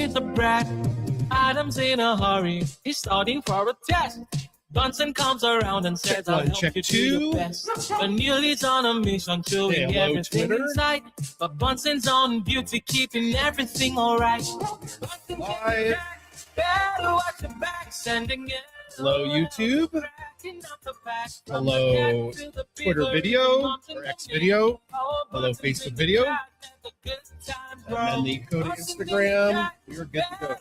is a brat. Adam's in a hurry, he's starting for a test. Bunsen comes around and says, Check one, I'll help check you do two. your best. But Neely's on a mission to Hey, win hello, everything Twitter. in sight. But Bunsen's on duty, keeping everything alright. Live. Better watch your back, sending it. Hello, YouTube. Hello, Twitter video or X video. Hello, Facebook video. And then the code of Instagram. We're good to go.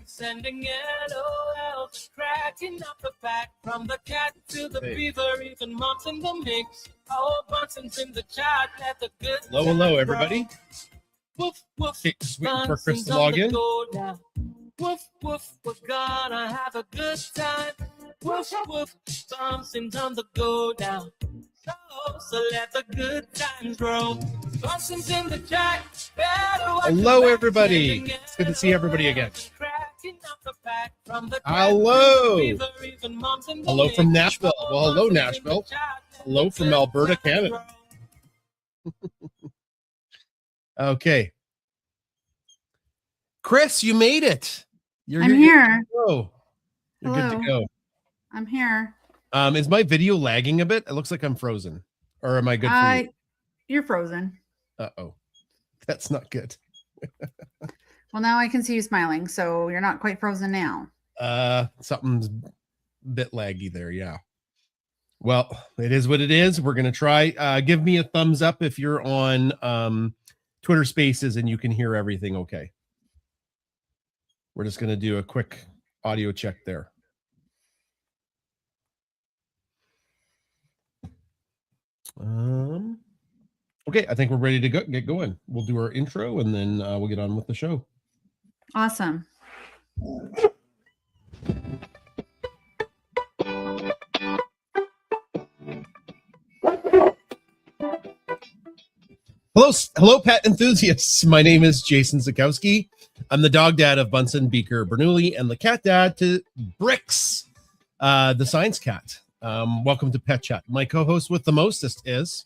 Sending LOLs, cracking up the pack. From the cat to the beaver, even mom's in the mix. Oh, Bunsen's in the chat, let the good Hello, everybody. Woof, woof. Okay, just waiting for Chris to log in. Woof, woof, we're gonna have a good time. Woof, woof, Bunsen's on the go down. So let the good times roll. Bunsen's in the chat. Hello, everybody. It's good to see everybody again. Hello. Hello from Nashville. Well, hello, Nashville. Hello from Alberta, Canada. Okay. Chris, you made it. I'm here. You're good to go. I'm here. Is my video lagging a bit? It looks like I'm frozen. Or am I good for you? You're frozen. Uh-oh. That's not good. Well, now I can see you smiling, so you're not quite frozen now. Something's a bit laggy there, yeah. Well, it is what it is. We're going to try. Give me a thumbs up if you're on Twitter Spaces and you can hear everything okay. We're just going to do a quick audio check there. Okay, I think we're ready to get going. We'll do our intro and then we'll get on with the show. Awesome. Hello, pet enthusiasts. My name is Jason Zakowski. I'm the dog dad of Bunsen, Beaker, Bernoulli, and the cat dad to Brix, the science cat. Welcome to Pet Chat. My co-host with the mostest is...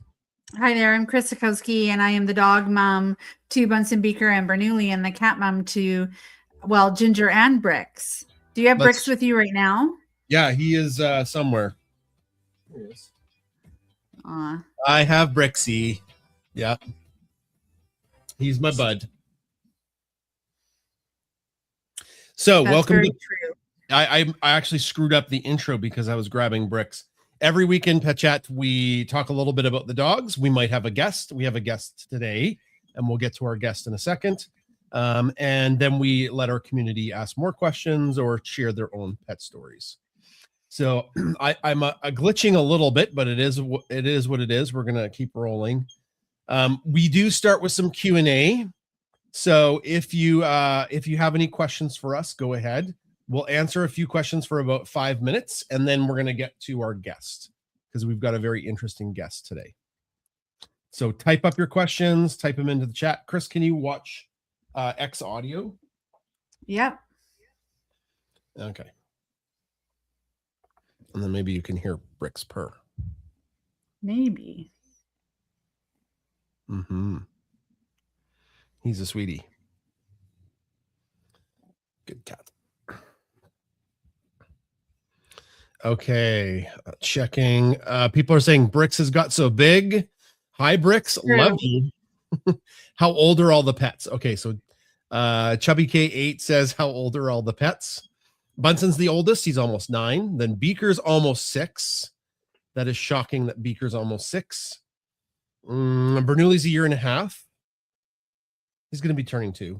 Hi there, I'm Chris Zakowski, and I am the dog mom to Bunsen, Beaker, and Bernoulli, and the cat mom to, well, Ginger and Brix. Do you have Brix with you right now? Yeah, he is somewhere. Here he is. I have Brixie. Yeah. He's my bud. So That's welcome to... True. I actually screwed up the intro because I was grabbing Brix. Every week in Pet Chat, we talk a little bit about the dogs. We might have a guest. We have a guest today, and we'll get to our guest in a second. And then we let our community ask more questions or share their own pet stories. So I'm glitching a little bit, but it is what it is. We're gonna keep rolling. We do start with some Q&A. So if you have any questions for us, go ahead. We'll answer a few questions for about 5 minutes, and then we're going to get to our guest because we've got a very interesting guest today. So type up your questions, type them into the chat. Chris, can you watch X audio? Yep. Okay. And then maybe you can hear Brix purr. Maybe. Mm-hmm. He's a sweetie. Good cat. Okay, checking. People are saying Brix has got so big. Hi, Brix. Love you. How old are all the pets? Okay, so Chubby K8 says, how old are all the pets? Bunsen's the oldest. He's almost 9. Then Beaker's almost 6. That is shocking that Beaker's almost 6. Bernoulli's a year and a half. He's going to be turning 2.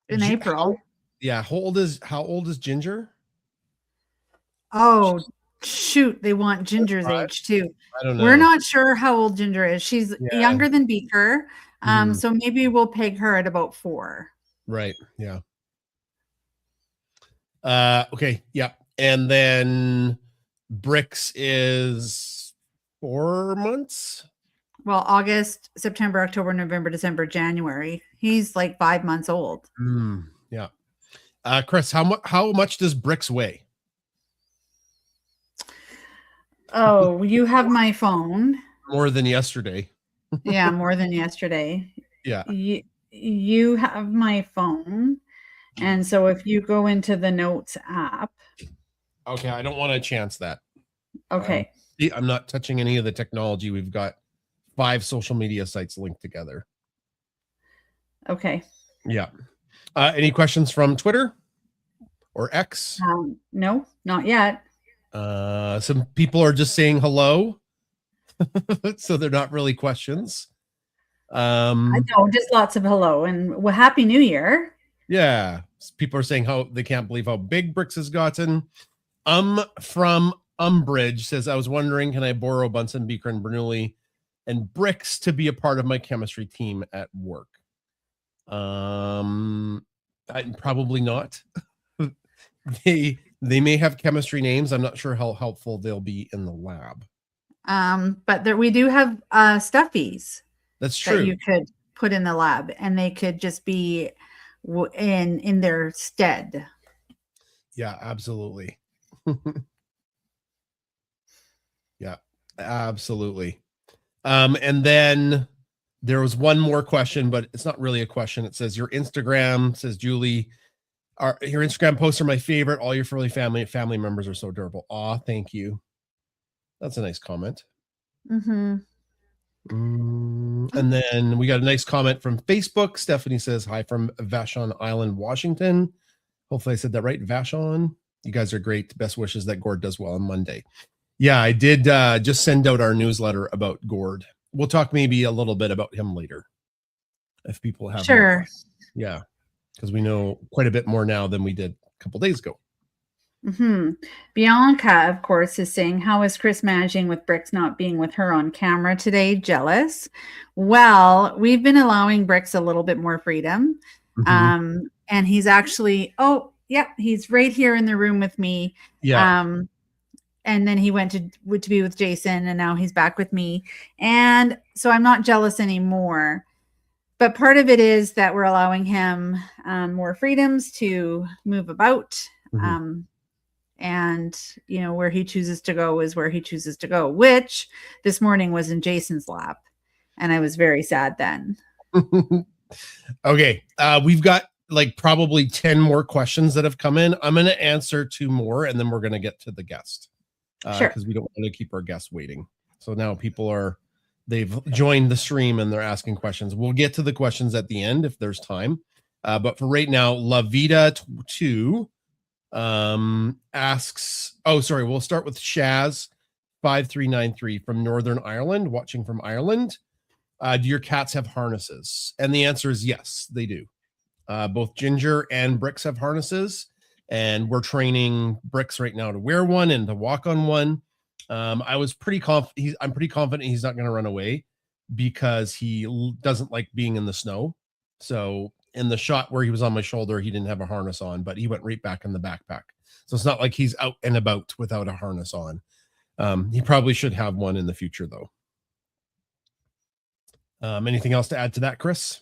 In April. Yeah, how old is Ginger? Oh, shoot. They want Ginger's age too. I don't know. We're not sure how old Ginger is. She's younger than Beaker. So maybe we'll peg her at about 4. Right. Yeah. Okay. Yeah. And then Brix is 4 months. Well, August, September, October, November, December, January. He's like 5 months old. Yeah. Chris, how much does Brix weigh? Oh, you have my phone. More than yesterday. Yeah, more than yesterday. Yeah. You have my phone. And so if you go into the Notes app, Okay, I don't want to chance that. okay. I'm not touching any of the technology. We've got 5 social media sites linked together. Okay. Yeah. Any questions from Twitter or X? No, not yet. Some people are just saying hello. So they're not really questions. I know, just lots of hello and well, Happy New Year. Yeah. People are saying how they can't believe how big Bricks has gotten. From Umbridge says, I was wondering, can I borrow Bunsen, Beaker, and Bernoulli and Bricks to be a part of my chemistry team at work? Probably not. They may have chemistry names. I'm not sure how helpful they'll be in the lab. But there we do have stuffies. That's true. That you could put in the lab, and they could just be in their stead. Yeah, absolutely. Yeah, absolutely. And then there was one more question, but it's not really a question. It says your Instagram, says Julie, your Instagram posts are my favorite. All your furry family members are so adorable. Aw, thank you. That's a nice comment. Mm-hmm. And then we got a nice comment from Facebook. Stephanie says, hi from Vashon Island, Washington. Hopefully I said that right. Vashon, you guys are great. Best wishes that Gord does well on Monday. Yeah, I did just send out our newsletter about Gord. We'll talk maybe a little bit about him later. If people have sure. more. Yeah, because we know quite a bit more now than we did a couple days ago. Mm-hmm. Bianca, of course, is saying, how is Chris managing with Bricks not being with her on camera today? Jealous. Well, we've been allowing Bricks a little bit more freedom. Mm-hmm. And he's actually, he's right here in the room with me. Yeah. And then he went to be with Jason, and now he's back with me. And so I'm not jealous anymore. But part of it is that we're allowing him more freedoms to move about. Mm-hmm. And, you know, where he chooses to go is where he chooses to go, which this morning was in Jason's lap. And I was very sad then. Okay. We've got like probably 10 more questions that have come in. I'm going to answer 2 more, and then we're going to get to the guest. Sure. Because we don't want to keep our guests waiting. So now they've joined the stream and they're asking questions. We'll get to the questions at the end if there's time. But for right now, La Vida 2 asks, we'll start with Shaz 5393 from Northern Ireland, watching from Ireland. Do your cats have harnesses? And the answer is yes, they do. Both Ginger and Bricks have harnesses, and we're training Bricks right now to wear one and to walk on one. I'm pretty confident he's not going to run away because he doesn't like being in the snow. So in the shot where he was on my shoulder, he didn't have a harness on, but he went right back in the backpack. So it's not like he's out and about without a harness on. He probably should have one in the future, though. Anything else to add to that, Chris?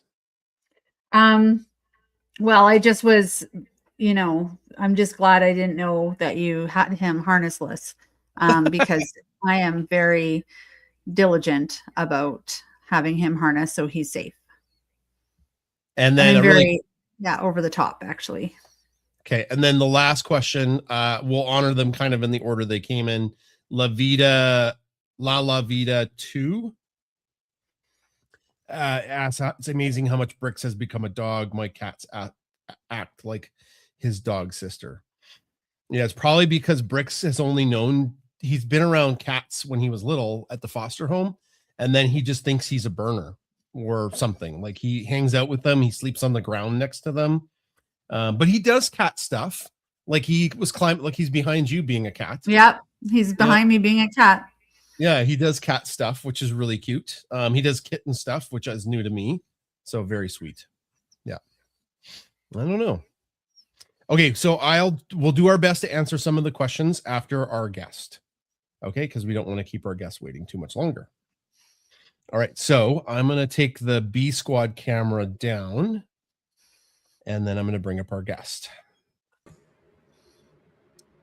Well, I just was, I'm just glad I didn't know that you had him harnessless, because I am very diligent about having him harnessed so he's safe. And then over the top, actually. Okay. And then the last question, we'll honor them kind of in the order they came in. La Vida 2 asks, it's amazing how much Bricks has become a dog. My cats act like his dog sister. Yeah, it's probably because Bricks has he's been around cats when he was little at the foster home, and then he just thinks he's a burner or something. Like he hangs out with them, he sleeps on the ground next to them. But he does cat stuff. Like he was climbing, like he's behind you being a cat. Yep, he's behind me being a cat. Yeah, he does cat stuff, which is really cute. He does kitten stuff, which is new to me. So very sweet. Yeah. I don't know. Okay, so we'll do our best to answer some of the questions after our guest. Okay, because we don't want to keep our guests waiting too much longer. All right, so I'm going to take the B Squad camera down, and then I'm going to bring up our guest.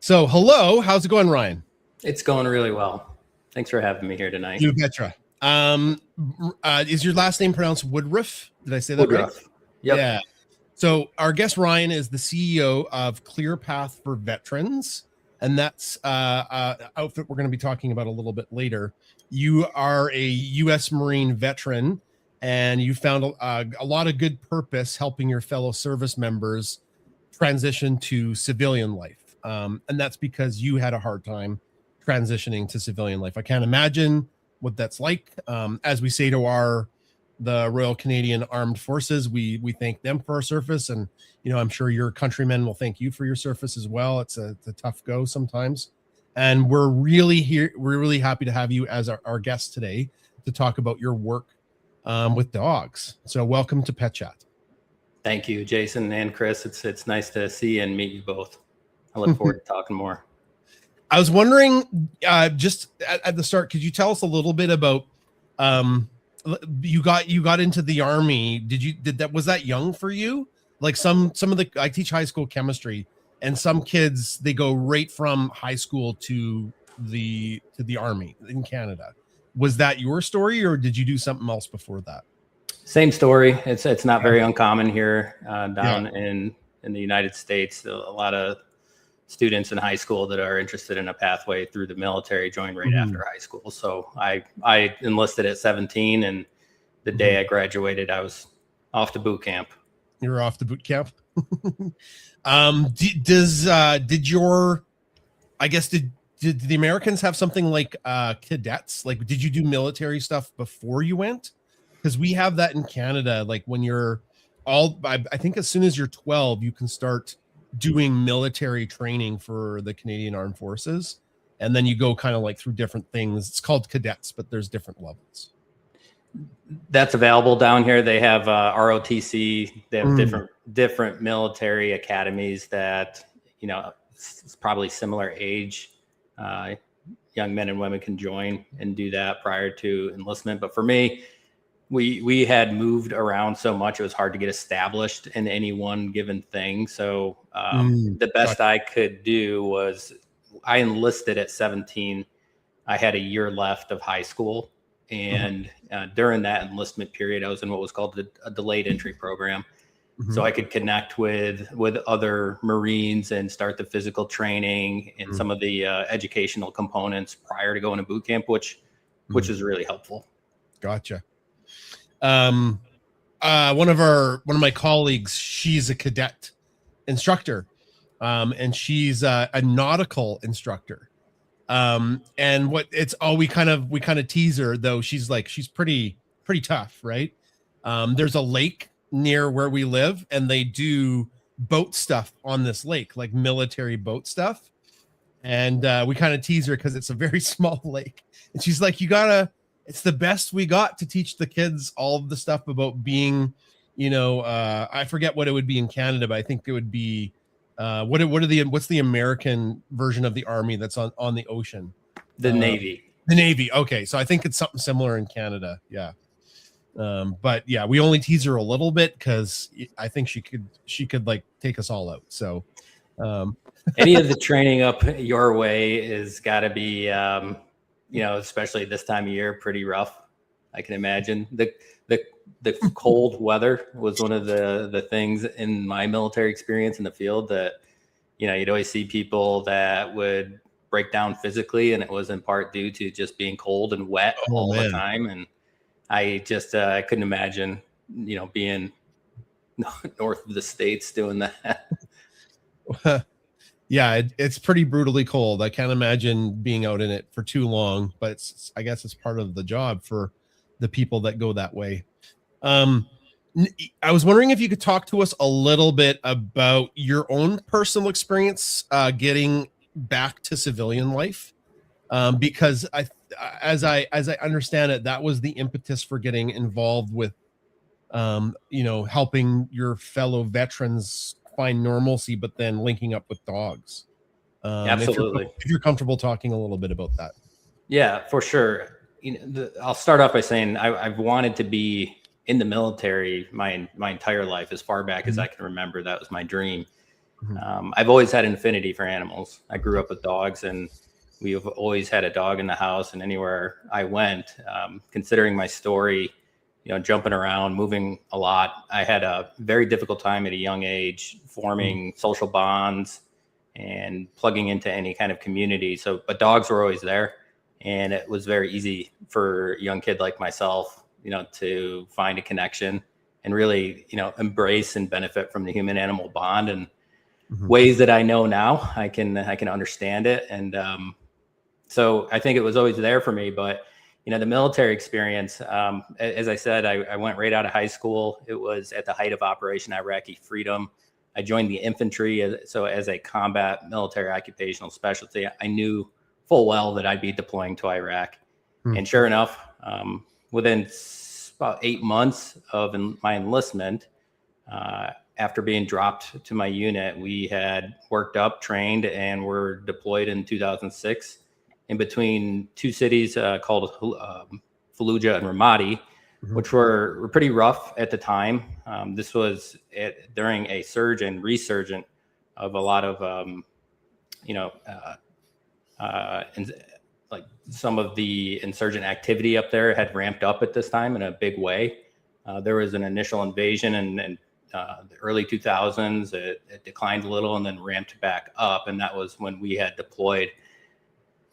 So, hello, how's it going, Ryan? It's going really well. Thanks for having me here tonight. You betcha. Is your last name pronounced Woodruff? Did I say that right? Yep. Yeah. So our guest Ryan is the CEO of Clear Path for Veterans, and that's outfit we're going to be talking about a little bit later. You are a U.S. Marine veteran, and you found a lot of good purpose helping your fellow service members transition to civilian life, and that's because you had a hard time transitioning to civilian life. I can't imagine what that's like. As we say to the Royal Canadian Armed Forces, we thank them for our service, and I'm sure your countrymen will thank you for your service as well. It's a tough go sometimes, and we're really happy to have you as our guest today to talk about your work with dogs. So welcome to Pet Chat. Thank you, Jason and Chris. It's nice to see and meet you both. I look forward to talking more. I was wondering, just at the start, could you tell us a little bit about you got into the Army? Was that young for you? Like some of I teach high school chemistry, and some kids, they go right from high school to the Army in Canada. Was that your story, or did you do something else before that? Same story. It's not very uncommon here down in the United States. A lot of students in high school that are interested in a pathway through the military join right after high school. So I enlisted at 17, and the day I graduated, I was off to boot camp. You were off to boot camp. Did the Americans have something like cadets? Like, did you do military stuff before you went? Because we have that in Canada. Like when you're I think as soon as you're 12, you can start doing military training for the Canadian Armed Forces, and then you go kind of like through different things. It's called cadets, but there's different levels. That's available down here. They have ROTC. They have different military academies that it's probably similar age. Young men and women can join and do that prior to enlistment. But for me, we had moved around so much, it was hard to get established in any one given thing. So the best I could do was I enlisted at 17. I had a year left of high school. And during that enlistment period, I was in what was called a delayed entry program. So I could connect with other Marines and start the physical training and some of the educational components prior to going to boot camp, which is really helpful. Gotcha. One of my colleagues, she's a cadet instructor, and she's a nautical instructor. And we kind of tease her, though. She's pretty tough, right? There's a lake near where we live, and they do boat stuff on this lake, like military boat stuff. And we kind of tease her because it's a very small lake, and she's like, it's the best we got to teach the kids all of the stuff about being, I forget what it would be in Canada, but I think it would be what's the American version of the Army that's on the ocean? The Navy. The Navy. Okay, so I think it's something similar in Canada. Yeah. But yeah, we only tease her a little bit because I think she could like take us all out. So any of the training up your way is got to be, especially this time of year, pretty rough. I can imagine the cold weather was one of the things in my military experience in the field that, you'd always see people that would break down physically, and it was in part due to just being cold and wet all the time. And I just, I couldn't imagine, being north of the States doing that. Yeah, it's pretty brutally cold. I can't imagine being out in it for too long, but I guess it's part of the job for the people that go that way. I was wondering if you could talk to us a little bit about your own personal experience getting back to civilian life, because as I understand it, that was the impetus for getting involved with, helping your fellow veterans find normalcy, but then linking up with dogs. Absolutely. If you're comfortable talking a little bit about that. Yeah, for sure. I'll start off by saying I've wanted to be in the military my entire life, as far back as I can remember. That was my dream. I've always had an affinity for animals. I grew up with dogs, and we've always had a dog in the house, and anywhere I went, considering my story, jumping around, moving a lot. I had a very difficult time at a young age forming social bonds and plugging into any kind of community. So, but dogs were always there, and it was very easy for a young kid like myself, to find a connection and really, embrace and benefit from the human animal bond, and ways that I know now I can understand it. And so I think it was always there for me. But the military experience, as I said, I went right out of high school. It was at the height of Operation Iraqi Freedom. I joined the infantry, so as a combat military occupational specialty. I knew full well that I'd be deploying to Iraq. And sure enough, within about 8 months of my enlistment, after being dropped to my unit, we had worked up, trained, and were deployed in 2006 in between two cities called Fallujah and Ramadi, which were pretty rough at the time. This was during a surge and resurgent of a lot of, like some of the insurgent activity up there had ramped up at this time in a big way. There was an initial invasion in the early 2000s. It declined a little and then ramped back up. And that was when we had deployed.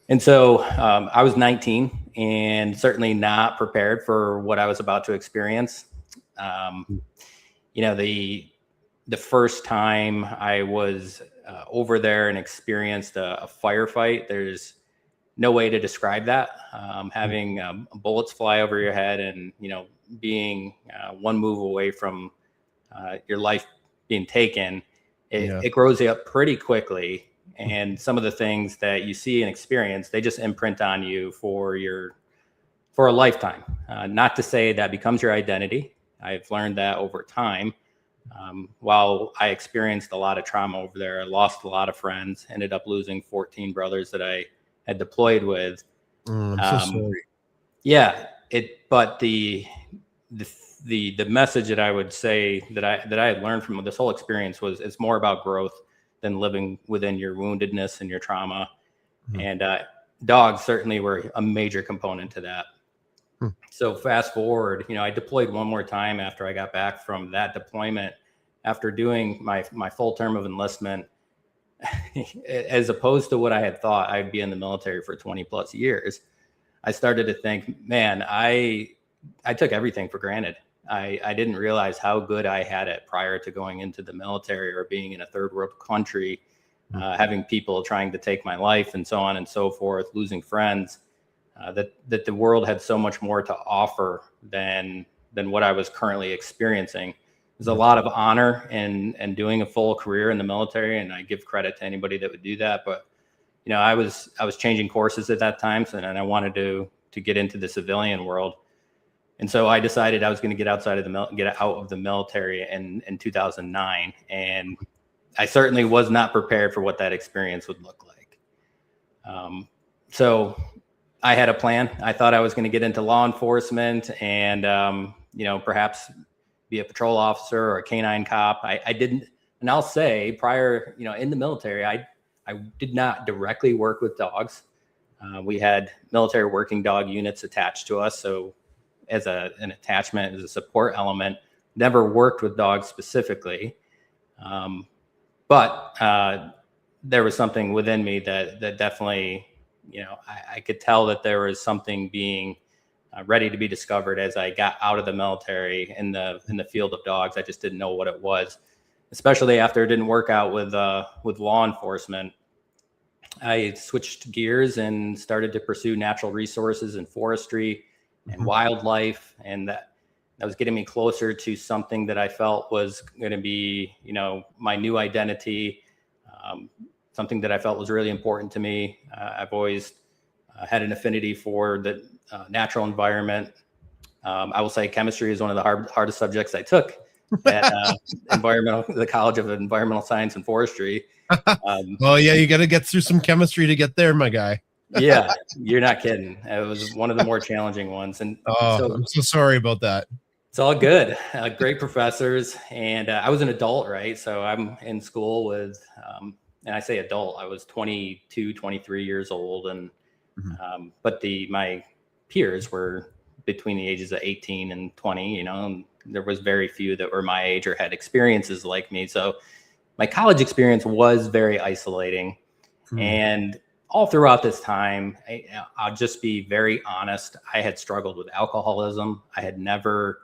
And so I was 19 and certainly not prepared for what I was about to experience. The first time I was over there and experienced a firefight, there's no way to describe that. Having bullets fly over your head and, being one move away from your life being taken, it grows you up pretty quickly. And some of the things that you see and experience, they just imprint on you for a lifetime. Not to say that becomes your identity. I've learned that over time. While I experienced a lot of trauma over there, I lost a lot of friends, ended up losing 14 brothers that I had deployed with. I'm so sorry. Yeah, but the message that I would say that I had learned from this whole experience was it's more about growth than living within your woundedness and your trauma. And dogs certainly were a major component to that. So fast forward, I deployed one more time after I got back from that deployment. After doing my full term of enlistment, as opposed to what I had thought I'd be in the military for 20 plus years, I started to think, man, I took everything for granted. I didn't realize how good I had it prior to going into the military or being in a third world country, having people trying to take my life and so on and so forth, losing friends, that the world had so much more to offer than what I was currently experiencing. There's a lot of honor in doing a full career in the military, and I give credit to anybody that would do that. But I was changing courses at that time, and I wanted to get into the civilian world. And so I decided I was going to get out of the military in 2009. And I certainly was not prepared for what that experience would look like. So I had a plan. I thought I was going to get into law enforcement and, perhaps be a patrol officer or a canine cop. I didn't, and I'll say prior, in the military, I did not directly work with dogs. We had military working dog units attached to us. So as an attachment, as a support element, never worked with dogs specifically. But there was something within me that definitely, I could tell that there was something being ready to be discovered as I got out of the military in the field of dogs. I just didn't know what it was, especially after it didn't work out with law enforcement. I switched gears and started to pursue natural resources and forestry and wildlife, and that was getting me closer to something that I felt was going to be, my new identity, something that I felt was really important to me. I've always had an affinity for the natural environment. I will say chemistry is one of the hardest subjects I took at the College of Environmental Science and Forestry. Oh yeah, you got to get through some chemistry to get there, my guy. Yeah, you're not kidding. It was one of the more challenging ones. And so, I'm so sorry about that. It's all good. Great professors. And I was an adult, right? So I'm in school with, and I say adult, I was 22, 23 years old. And, but my peers were between the ages of 18 and 20, and there was very few that were my age or had experiences like me. So my college experience was very isolating. And all throughout this time, I'll just be very honest. I had struggled with alcoholism. I had never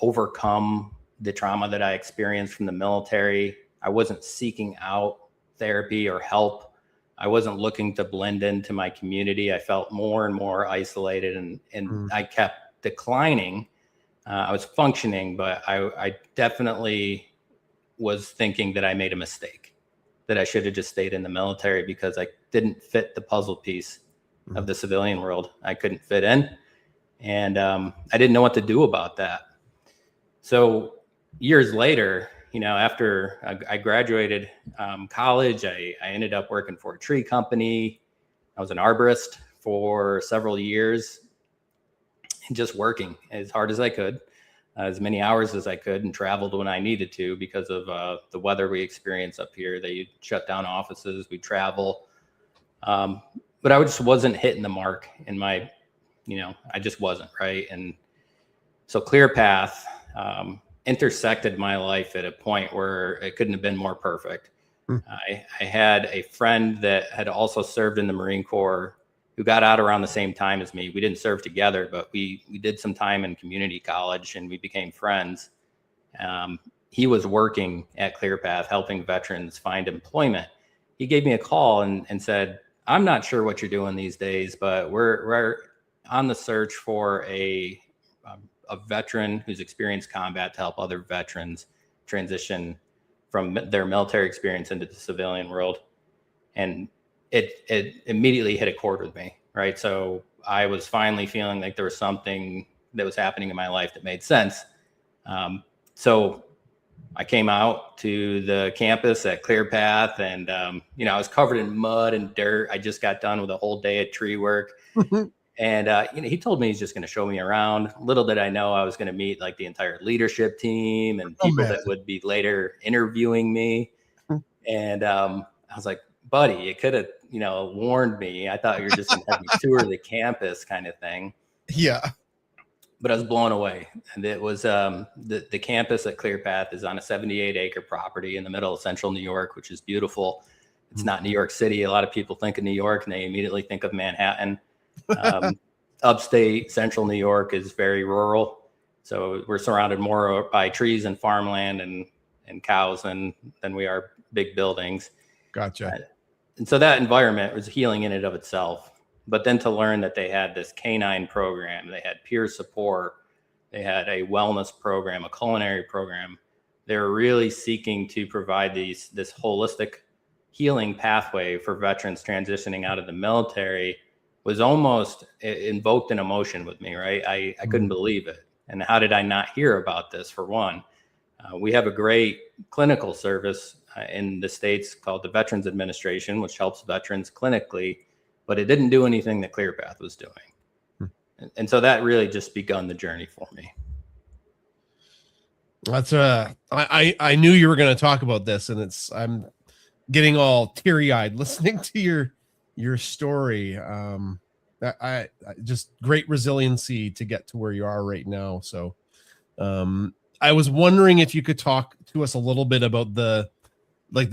overcome the trauma that I experienced from the military. I wasn't seeking out therapy or help. I wasn't looking to blend into my community. I felt more and more isolated, and I kept declining. I was functioning, but I definitely was thinking that I made a mistake, that I should have just stayed in the military because I didn't fit the puzzle piece of the civilian world. I couldn't fit in, and I didn't know what to do about that. So years later, after I graduated college, I ended up working for a tree company. I was an arborist for several years and just working as hard as I could, as many hours as I could, and traveled when I needed to because of the weather we experience up here. They shut down offices, we travel. But I just wasn't hitting the mark in my, I just wasn't, right? And so ClearPath intersected my life at a point where it couldn't have been more perfect. I had a friend that had also served in the Marine Corps who got out around the same time as me. We didn't serve together, but we did some time in community college and we became friends. He was working at ClearPath, helping veterans find employment. He gave me a call and said, I'm not sure what you're doing these days, but we're on the search for a veteran who's experienced combat to help other veterans transition from their military experience into the civilian world. And it immediately hit a chord with me, right? So I was finally feeling like there was something that was happening in my life that made sense. So I came out to the campus at ClearPath, and I was covered in mud and dirt. I just got done with a whole day of tree work. And he told me he's just going to show me around. Little did I know I was going to meet like the entire leadership team and people that would be later interviewing me. And I was like, buddy, you could have, warned me. I thought you were just going to have me tour the campus kind of thing. Yeah. But I was blown away. And it was the campus at ClearPath is on a 78-acre property in the middle of central New York, which is beautiful. It's not New York City. A lot of people think of New York and they immediately think of Manhattan. Upstate central New York is very rural, so we're surrounded more by trees and farmland and cows than we are big buildings. Gotcha. And so that environment was healing in and of itself. But then to learn that they had this canine program, they had peer support, they had a wellness program, a culinary program. They were really seeking to provide this holistic healing pathway for veterans transitioning out of the military. Was almost invoked an emotion with me, right? I couldn't believe it. And how did I not hear about this? For one, we have a great clinical service in the States called the Veterans Administration, which helps veterans clinically, but it didn't do anything that ClearPath was doing. And so that really just begun the journey for me. That's I knew you were going to talk about this, and I'm getting all teary-eyed listening to your story. I just great resiliency to get to where you are right now. So I was wondering if you could talk to us a little bit about the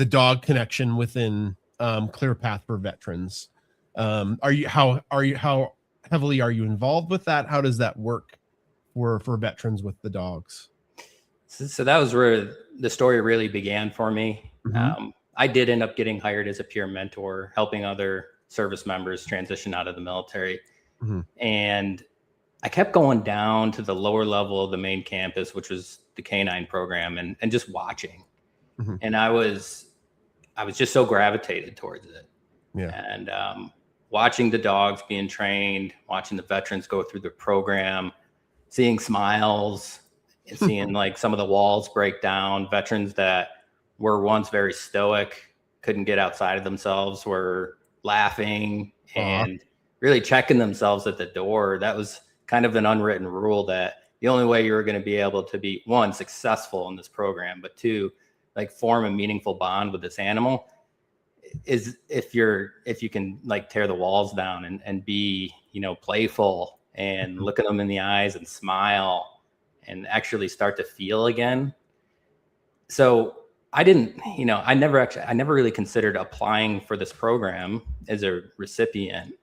dog connection within ClearPath for veterans. How heavily are you involved with that? How does that work for veterans with the dogs? So that was where the story really began for me. I did end up getting hired as a peer mentor, helping other service members transition out of the military. And I kept going down to the lower level of the main campus, which was the canine program, and just watching. And I was just so gravitated towards it. And watching the dogs being trained, watching the veterans go through the program, seeing smiles, and seeing like some of the walls break down. Veterans that were once very stoic, couldn't get outside of themselves, were laughing and really checking themselves at the door. That was kind of an unwritten rule that the only way you were going to be able to be, one, successful in this program, but two, like form a meaningful bond with this animal is if you can like tear the walls down and be, playful and look at them in the eyes and smile and actually start to feel again. So I didn't, I never really considered applying for this program as a recipient,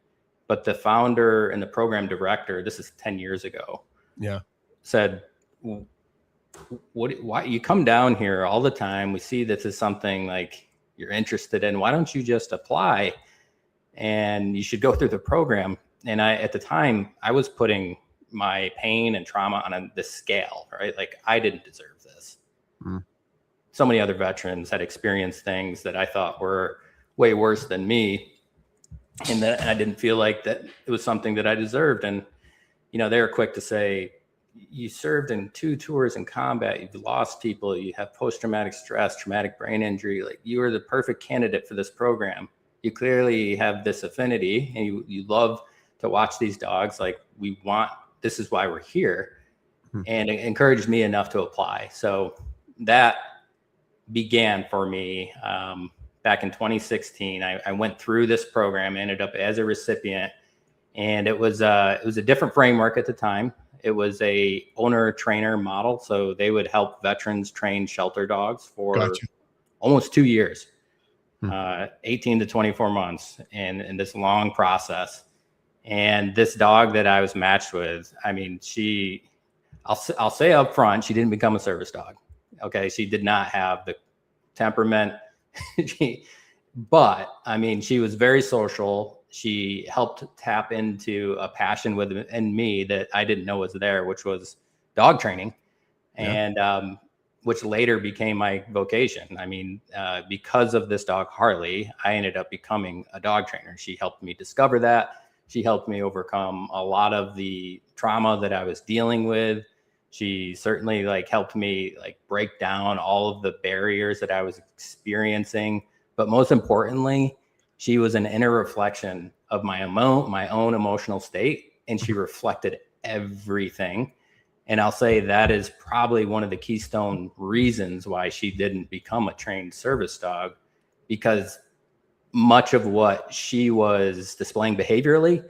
but the founder and the program director, this is 10 years ago, said, why you come down here all the time? We see this is something like you're interested in. Why don't you just apply? And you should go through the program. And at the time, I was putting my pain and trauma on this scale, right? Like I didn't deserve this. So many other veterans had experienced things that I thought were way worse than me. And that I didn't feel like that it was something that I deserved. And, they were quick to say, you served in 2 tours in combat. You've lost people. You have post-traumatic stress, traumatic brain injury. Like you are the perfect candidate for this program. You clearly have this affinity and you love to watch these dogs. Like this is why we're here. And it encouraged me enough to apply. So that began for me back in 2016. I went through this program, ended up as a recipient, and it was a different framework at the time. It was a owner trainer model. So they would help veterans train shelter dogs for almost 2 years, 18 to 24 months in this long process. And this dog that I was matched with, I mean, I'll say up front, she didn't become a service dog. Okay. She did not have the temperament, but I mean, she was very social. She helped tap into a passion within me that I didn't know was there, which was dog training, and which later became my vocation. I mean, because of this dog, Harley, I ended up becoming a dog trainer. She helped me discover that. She helped me overcome a lot of the trauma that I was dealing with. She certainly helped me break down all of the barriers that I was experiencing. But most importantly, she was an inner reflection of my own emotional state, and she reflected everything. And I'll say that is probably one of the keystone reasons why she didn't become a trained service dog, because much of what she was displaying behaviorally,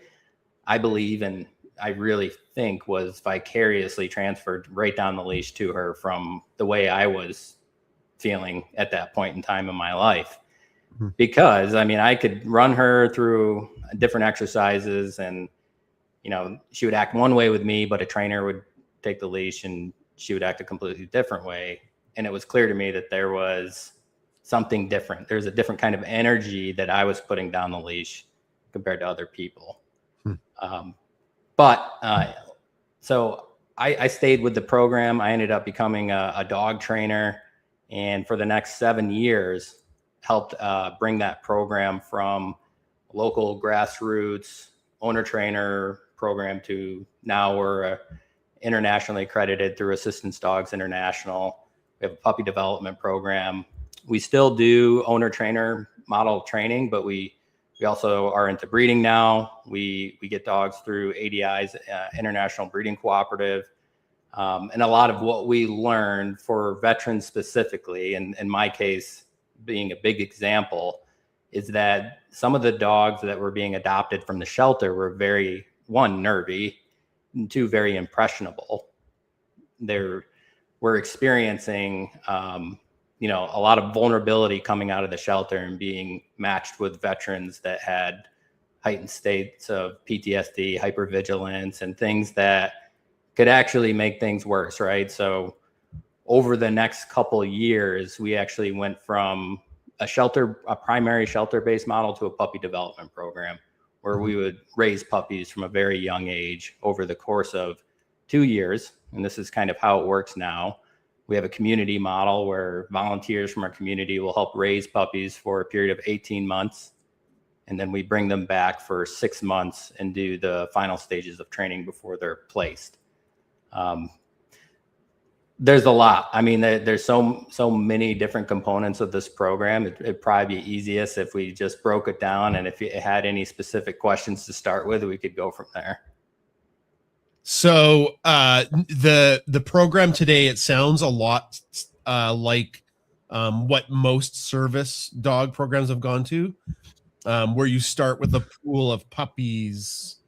I believe, and I really think was vicariously transferred right down the leash to her from the way I was feeling at that point in time in my life. Because I mean, I could run her through different exercises and, she would act one way with me, but a trainer would take the leash and she would act a completely different way. And it was clear to me that there was something different. There's a different kind of energy that I was putting down the leash compared to other people. So I stayed with the program. I ended up becoming a dog trainer, and for the next 7 years, helped bring that program from local grassroots owner trainer program to now we're internationally accredited through Assistance Dogs International. We have a puppy development program. We still do owner trainer model training, but we also are into breeding now. We get dogs through ADI's International Breeding Cooperative. And a lot of what we learned for veterans specifically, and in my case, being a big example, is that some of the dogs that were being adopted from the shelter were very, one, nervy, and two, very impressionable. We're experiencing, a lot of vulnerability coming out of the shelter and being matched with veterans that had heightened states of PTSD, hypervigilance, and things that could actually make things worse, right? So over the next couple of years, we actually went from a primary shelter-based model to a puppy development program where we would raise puppies from a very young age over the course of 2 years. And this is kind of how it works now. We have a community model where volunteers from our community will help raise puppies for a period of 18 months. And then we bring them back for 6 months and do the final stages of training before they're placed. There's a lot. I mean, there's so many different components of this program. It'd probably be easiest if we just broke it down. And if you had any specific questions to start with, we could go from there. So the program today, it sounds a lot like what most service dog programs have gone to, where you start with a pool of puppies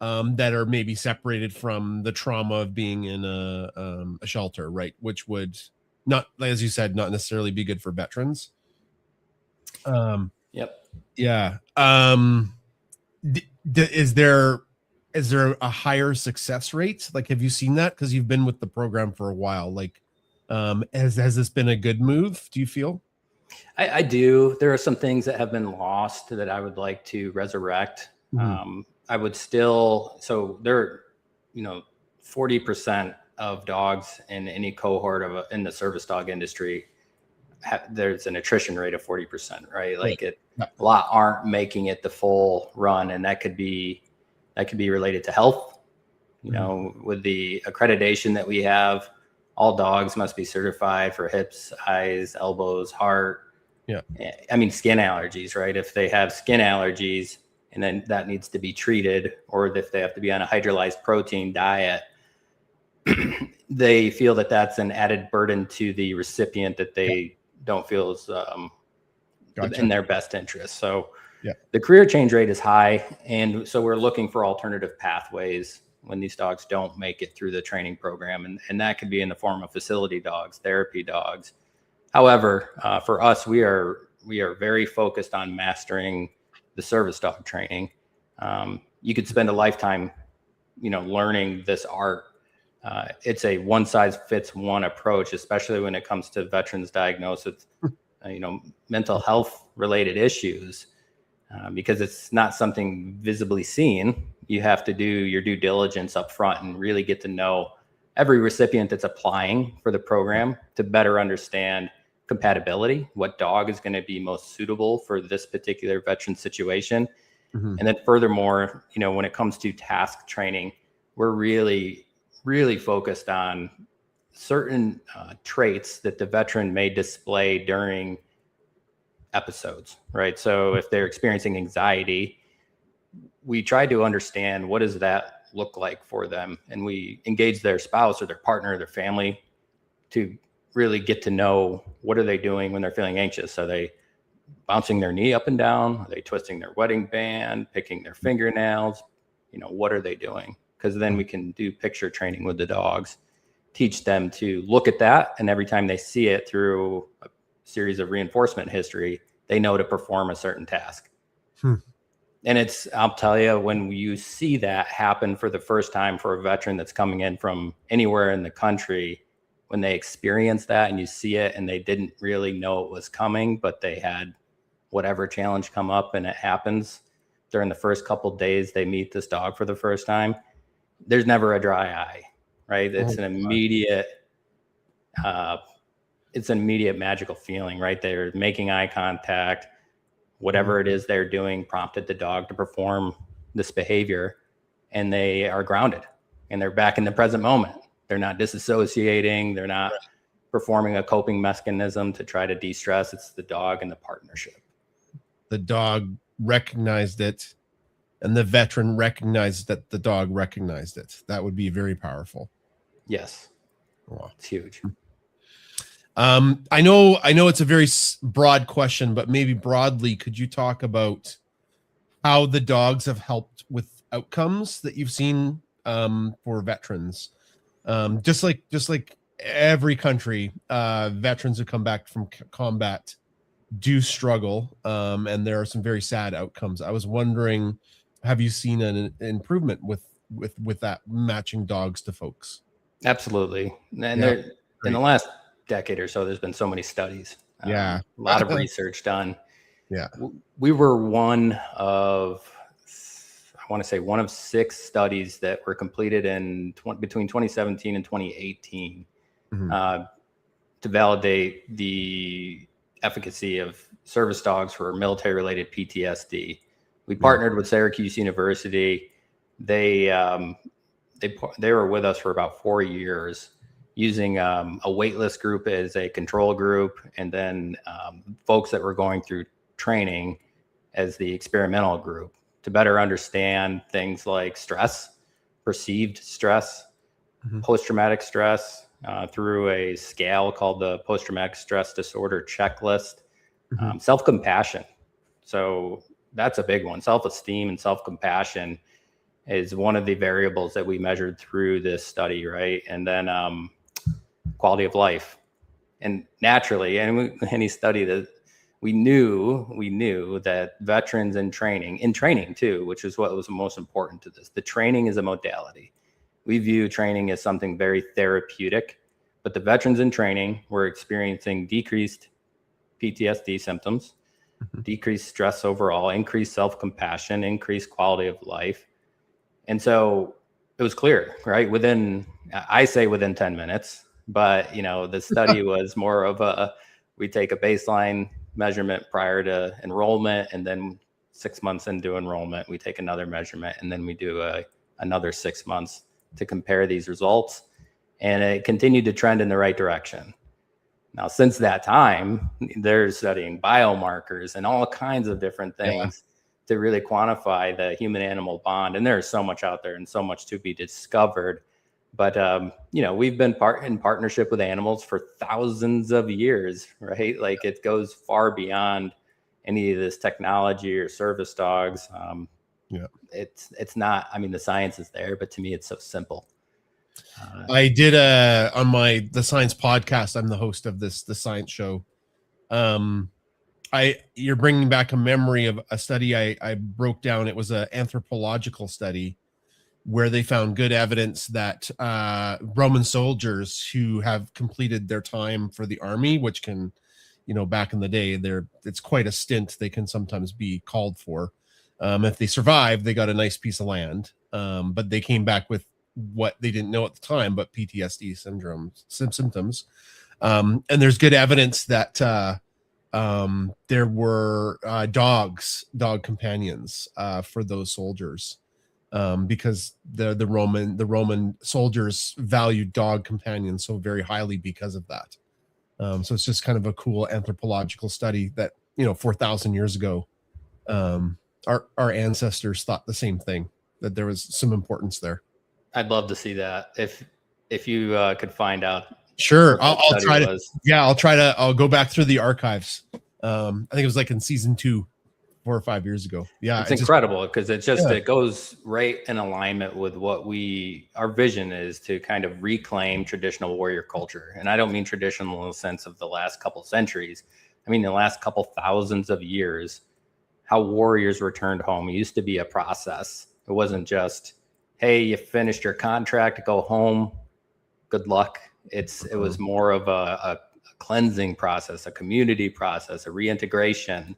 that are maybe separated from the trauma of being in a shelter, right? Which would not, as you said, not necessarily be good for veterans. Yep. Yeah. Is there a higher success rate? Like, have you seen that? Because you've been with the program for a while. Like, has this been a good move, do you feel? I do. There are some things that have been lost that I would like to resurrect. I would still, so there, 40% of dogs in any cohort in the service dog industry, there's an attrition rate of 40%, right? Like a lot aren't making it the full run. And that could be related to health, with the accreditation that we have, all dogs must be certified for hips, eyes, elbows, heart. Yeah. I mean, skin allergies, right? If they have skin allergies and then that needs to be treated, or if they have to be on a hydrolyzed protein diet, they feel that that's an added burden to the recipient that they don't feel is in their best interest. So the career change rate is high. And so we're looking for alternative pathways when these dogs don't make it through the training program. And that could be in the form of facility dogs, therapy dogs. However, for us, we are very focused on mastering the service dog training. You could spend a lifetime, learning this art. It's a one size fits one approach, especially when it comes to veterans diagnosed with, mental health related issues, because it's not something visibly seen. You have to do your due diligence up front and really get to know every recipient that's applying for the program to better understand compatibility, what dog is going to be most suitable for this particular veteran situation. And then furthermore, when it comes to task training, we're really, really focused on certain traits that the veteran may display during episodes, right? So if they're experiencing anxiety, we try to understand what does that look like for them. And we engage their spouse or their partner, or their family to really get to know what are they doing when they're feeling anxious. Are they bouncing their knee up and down? Are they twisting their wedding band, picking their fingernails? What are they doing? Because then we can do picture training with the dogs, teach them to look at that. And every time they see it through a series of reinforcement history, they know to perform a certain task. And I'll tell you, when you see that happen for the first time for a veteran that's coming in from anywhere in the country, when they experience that and you see it and they didn't really know it was coming, but they had whatever challenge come up and it happens during the first couple of days they meet this dog for the first time, there's never a dry eye, right? It's an immediate, magical feeling, right? They're making eye contact, whatever it is they're doing prompted the dog to perform this behavior, and they are grounded and they're back in the present moment. They're not disassociating. They're not performing a coping mechanism to try to de-stress. It's the dog and the partnership. The dog recognized it, and the veteran recognized that the dog recognized it. That would be very powerful. Yes. Wow. It's huge. I know it's a very broad question, but maybe broadly, could you talk about how the dogs have helped with outcomes that you've seen for veterans? Just like every country, veterans who come back from combat do struggle, and there are some very sad outcomes. I was wondering, have you seen an improvement with that, matching dogs to folks? Absolutely. And in the last decade or so, there's been so many studies. A lot of research done. Yeah. We were one of 6 studies that were completed between 2017 and 2018 to validate the efficacy of service dogs for military-related PTSD. We partnered with Syracuse University. They were with us for about 4 years, using a waitlist group as a control group, and then folks that were going through training as the experimental group, to better understand things like stress, perceived stress, post-traumatic stress, through a scale called the Post-Traumatic Stress Disorder Checklist, self-compassion. So that's a big one, self-esteem and self-compassion. is one of the variables that we measured through this study, right? And then quality of life. And naturally, any study that we knew that veterans in training too, which is what was most important to this. The training is a modality. We view training as something very therapeutic, but the veterans in training were experiencing decreased PTSD symptoms, decreased stress overall, increased self-compassion, increased quality of life. And so it was clear, right? I say within 10 minutes, but the study was more of we take a baseline measurement prior to enrollment, and then 6 months into enrollment, we take another measurement, and then we do another 6 months to compare these results. And it continued to trend in the right direction. Now, since that time, they're studying biomarkers and all kinds of different things to really quantify the human-animal bond. And there's so much out there and so much to be discovered. But, we've been in partnership with animals for thousands of years, right? Like, it goes far beyond any of this technology or service dogs. It's not, the science is there, but to me, it's so simple. I did on the science podcast. I'm the host of the science show. You're bringing back a memory of a study I broke down. It was an anthropological study where they found good evidence that Roman soldiers who have completed their time for the army, which can, back in the day, it's quite a stint they can sometimes be called for. If they survived, they got a nice piece of land, but they came back with what they didn't know at the time, but PTSD symptoms. And there's good evidence that there were dog companions for those soldiers, because the Roman soldiers valued dog companions so very highly because of that. So it's just kind of a cool anthropological study that 4,000 years ago, our ancestors thought the same thing, that there was some importance there. I'd love to see that if you could find out. Sure, I'll try to. Yeah, I'll go back through the archives. I think it was like in season 2, 4 or 5 years ago. Yeah, it's incredible because it goes right in alignment with what our vision is, to kind of reclaim traditional warrior culture. And I don't mean traditional in the sense of the last couple centuries. I mean the last couple thousands of years, how warriors returned home. It used to be a process. It wasn't just, hey, you finished your contract, go home, good luck. It was more of a cleansing process, a community process, a reintegration.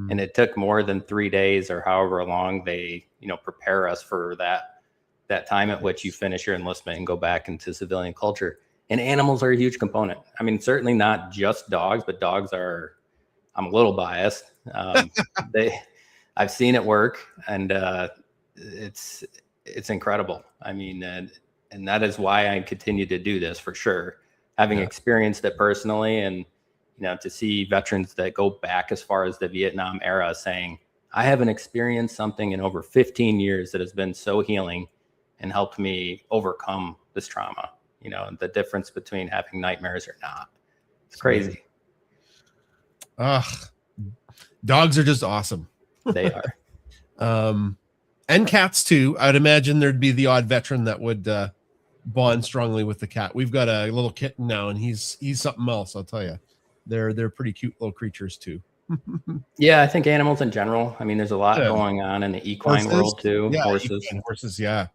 And it took more than 3 days or however long they, prepare us for that time at which you finish your enlistment and go back into civilian culture. And animals are a huge component. I mean, certainly not just dogs, but dogs are, I'm a little biased. I've seen it work, and it's incredible. I mean, and that is why I continue to do this, for sure. Having experienced it personally, and to see veterans that go back as far as the Vietnam era saying, I haven't experienced something in over 15 years that has been so healing and helped me overcome this trauma. The difference between having nightmares or not. It's crazy. Dogs are just awesome. They are. And cats too. I'd imagine there'd be the odd veteran that would bond strongly with the cat. We've got a little kitten now, and he's something else, I'll tell you. They're pretty cute little creatures too. Yeah, I think animals in general. I mean, there's a lot going on in the equine world too. Yeah, horses. Yeah.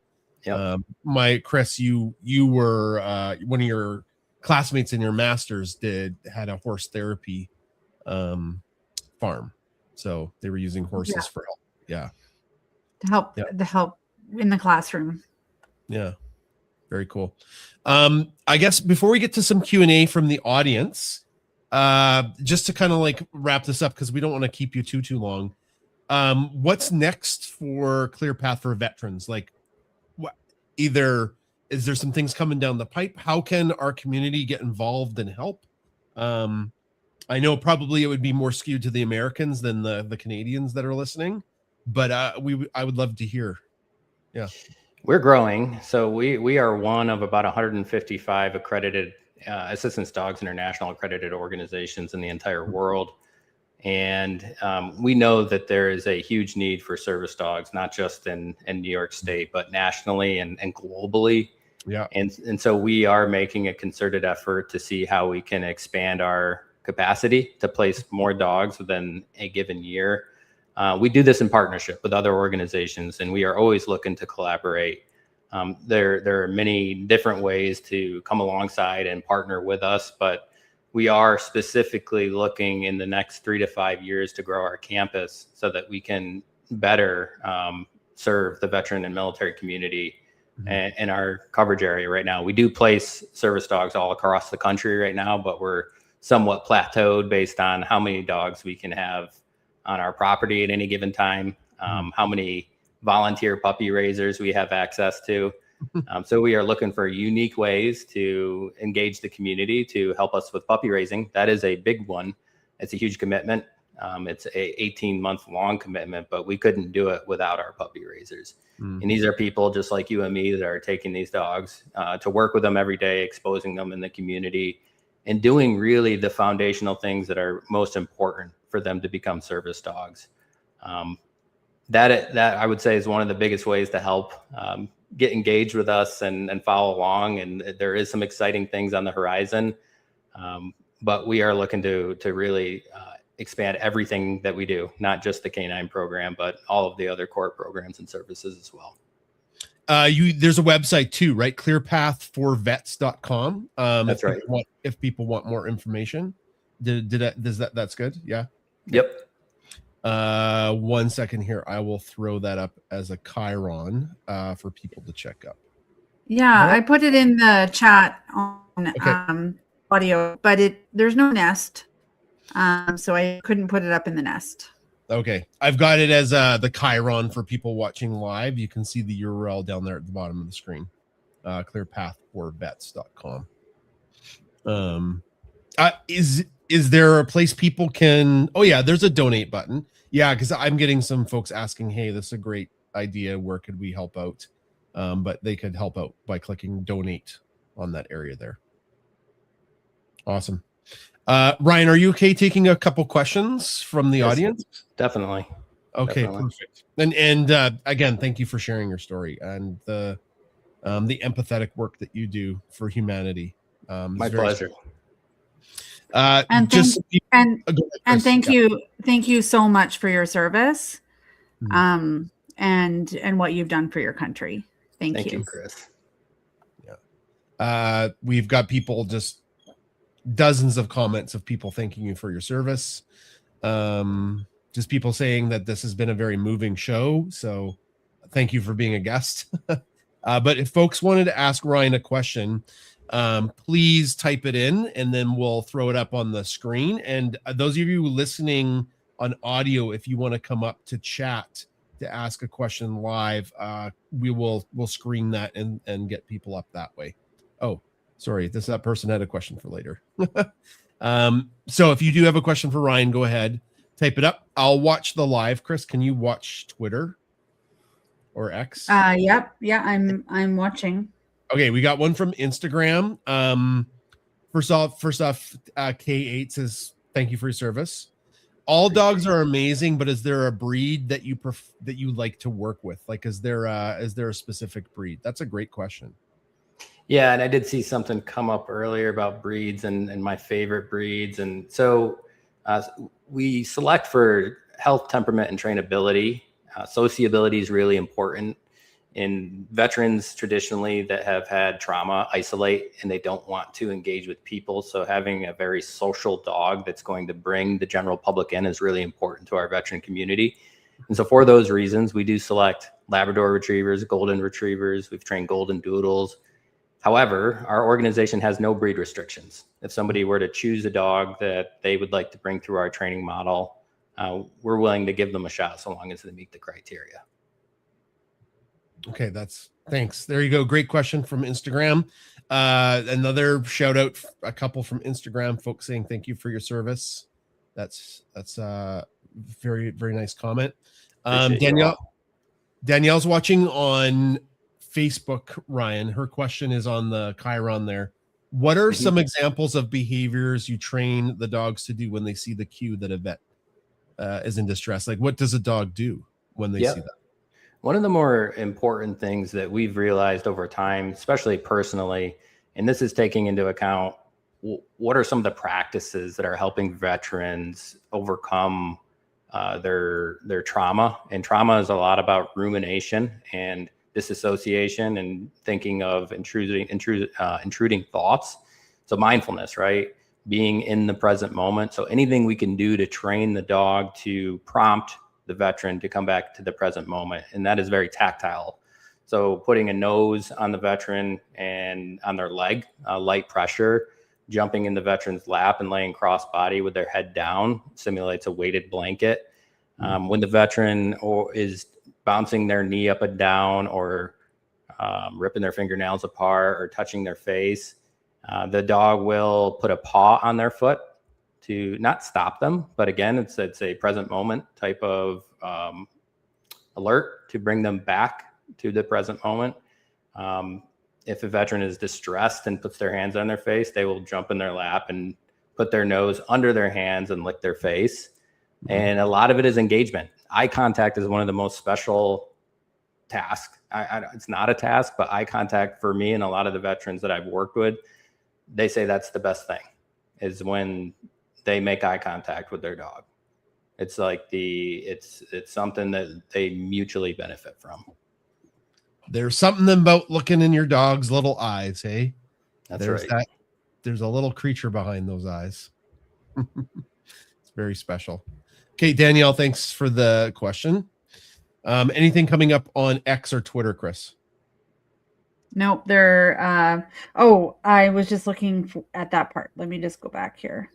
Chris, you were one of your classmates in your master's had a horse therapy farm, so they were using horses for help. Yeah. To help in the classroom. Yeah. Very cool. I guess before we get to some Q&A from the audience, just to kind of like wrap this up, because we don't want to keep you too long. What's next for ClearPath for veterans? Like, either is there some things coming down the pipe? How can our community get involved and help? I know probably it would be more skewed to the Americans than the Canadians that are listening, but I would love to hear. Yeah. We're growing. So we are one of about 155 accredited Assistance Dogs International accredited organizations in the entire world. And we know that there is a huge need for service dogs, not just in New York State, but nationally and globally. Yeah. And so we are making a concerted effort to see how we can expand our capacity to place more dogs within a given year. We do this in partnership with other organizations, and we are always looking to collaborate. There are many different ways to come alongside and partner with us, but we are specifically looking in the next 3 to 5 years to grow our campus so that we can better serve the veteran and military community in our coverage area right now. We do place service dogs all across the country right now, but we're somewhat plateaued based on how many dogs we can have on our property at any given time, how many volunteer puppy raisers we have access to. So we are looking for unique ways to engage the community to help us with puppy raising. That is a big one. It's a huge commitment. It's a 18-month long commitment, but we couldn't do it without our puppy raisers. And these are people just like you and me that are taking these dogs to work with them every day, exposing them in the community, and doing really the foundational things that are most important for them to become service dogs. That I would say is one of the biggest ways to help get engaged with us and follow along. And there is some exciting things on the horizon, but we are looking to really expand everything that we do, not just the canine program, but all of the other core programs and services as well. There's a website too, right? clearpathforvets.com. That's right. If people want more information, that's good. Yeah. Yep. 1 second here. I will throw that up as a chyron for people to check up. Yeah, I put it in the chat on audio, but there's no nest. So I couldn't put it up in the nest. Okay. I've got it as the chyron for people watching live. You can see the URL down there at the bottom of the screen. Clearpathforvets.com. Is there a place people can, there's a donate button. Yeah, because I'm getting some folks asking, hey, this is a great idea. Where could we help out? But they could help out by clicking donate on that area there. Awesome. Ryan, are you okay taking a couple questions from the audience? Definitely. Okay, Definitely. perfect. And again, thank you for sharing your story and the empathetic work that you do for humanity. My pleasure. Thank you so much for your service, and what you've done for your country. Thank you, Chris. Yeah. We've got people, just dozens of comments of people thanking you for your service. Just people saying that this has been a very moving show. So thank you for being a guest. But if folks wanted to ask Ryan a question, please type it in and then we'll throw it up on the screen. And those of you listening on audio, if you want to come up to chat to ask a question live, we'll screen that and get people up that way. Oh, sorry, that person had a question for later. So if you do have a question for Ryan, go ahead, type it up. I'll watch the live. Chris, can you watch Twitter or X? Yep. Yeah, I'm watching. Okay, we got one from Instagram. First off, K8 says, thank you for your service. All dogs are amazing, but is there a breed that you that you like to work with? Like, is there a specific breed? That's a great question. Yeah, and I did see something come up earlier about breeds and my favorite breeds. And so we select for health, temperament, and trainability. Sociability is really important. In veterans traditionally that have had trauma, isolate, and they don't want to engage with people. So having a very social dog that's going to bring the general public in is really important to our veteran community. And so for those reasons, we do select Labrador retrievers, golden retrievers. We've trained golden doodles. However, our organization has no breed restrictions. If somebody were to choose a dog that they would like to bring through our training model, we're willing to give them a shot so long as they meet the criteria. Okay, thanks. There you go. Great question from Instagram. Another shout out, a couple from Instagram, folks saying thank you for Service. That's very, very nice comment. Danielle's watching on Facebook, Ryan. Her question is on the chyron there. What are some examples of behaviors you train the dogs to do when they see the cue that a vet is in distress? Like, what does a dog do when they Yep. see that? One of the more important things that we've realized over time, especially personally, and this is taking into account what are some of the practices that are helping veterans overcome their trauma. And trauma is a lot about rumination and disassociation and thinking of intruding thoughts. So mindfulness, right? Being in the present moment. So anything we can do to train the dog to prompt the veteran to come back to the present moment. And that is very tactile. So putting a nose on the veteran and on their leg, light pressure, jumping in the veteran's lap and laying cross body with their head down simulates a weighted blanket. When the veteran is bouncing their knee up and down or ripping their fingernails apart or touching their face, the dog will put a paw on their foot to not stop them, but again, it's a present moment type of alert to bring them back to the present moment. If a veteran is distressed and puts their hands on their face, they will jump in their lap and put their nose under their hands and lick their face. And a lot of it is engagement. Eye contact is one of the most special tasks. It's not a task, but eye contact for me and a lot of the veterans that I've worked with, they say that's the best thing, is when they make eye contact with their dog. It's like it's something that they mutually benefit from. There's something about looking in your dog's little eyes, hey? That's right. There's a little creature behind those eyes. It's very special. Okay, Danielle, thanks for the question. Anything coming up on X or Twitter, Chris? Nope. They're I was just looking at that part. Let me just go back here.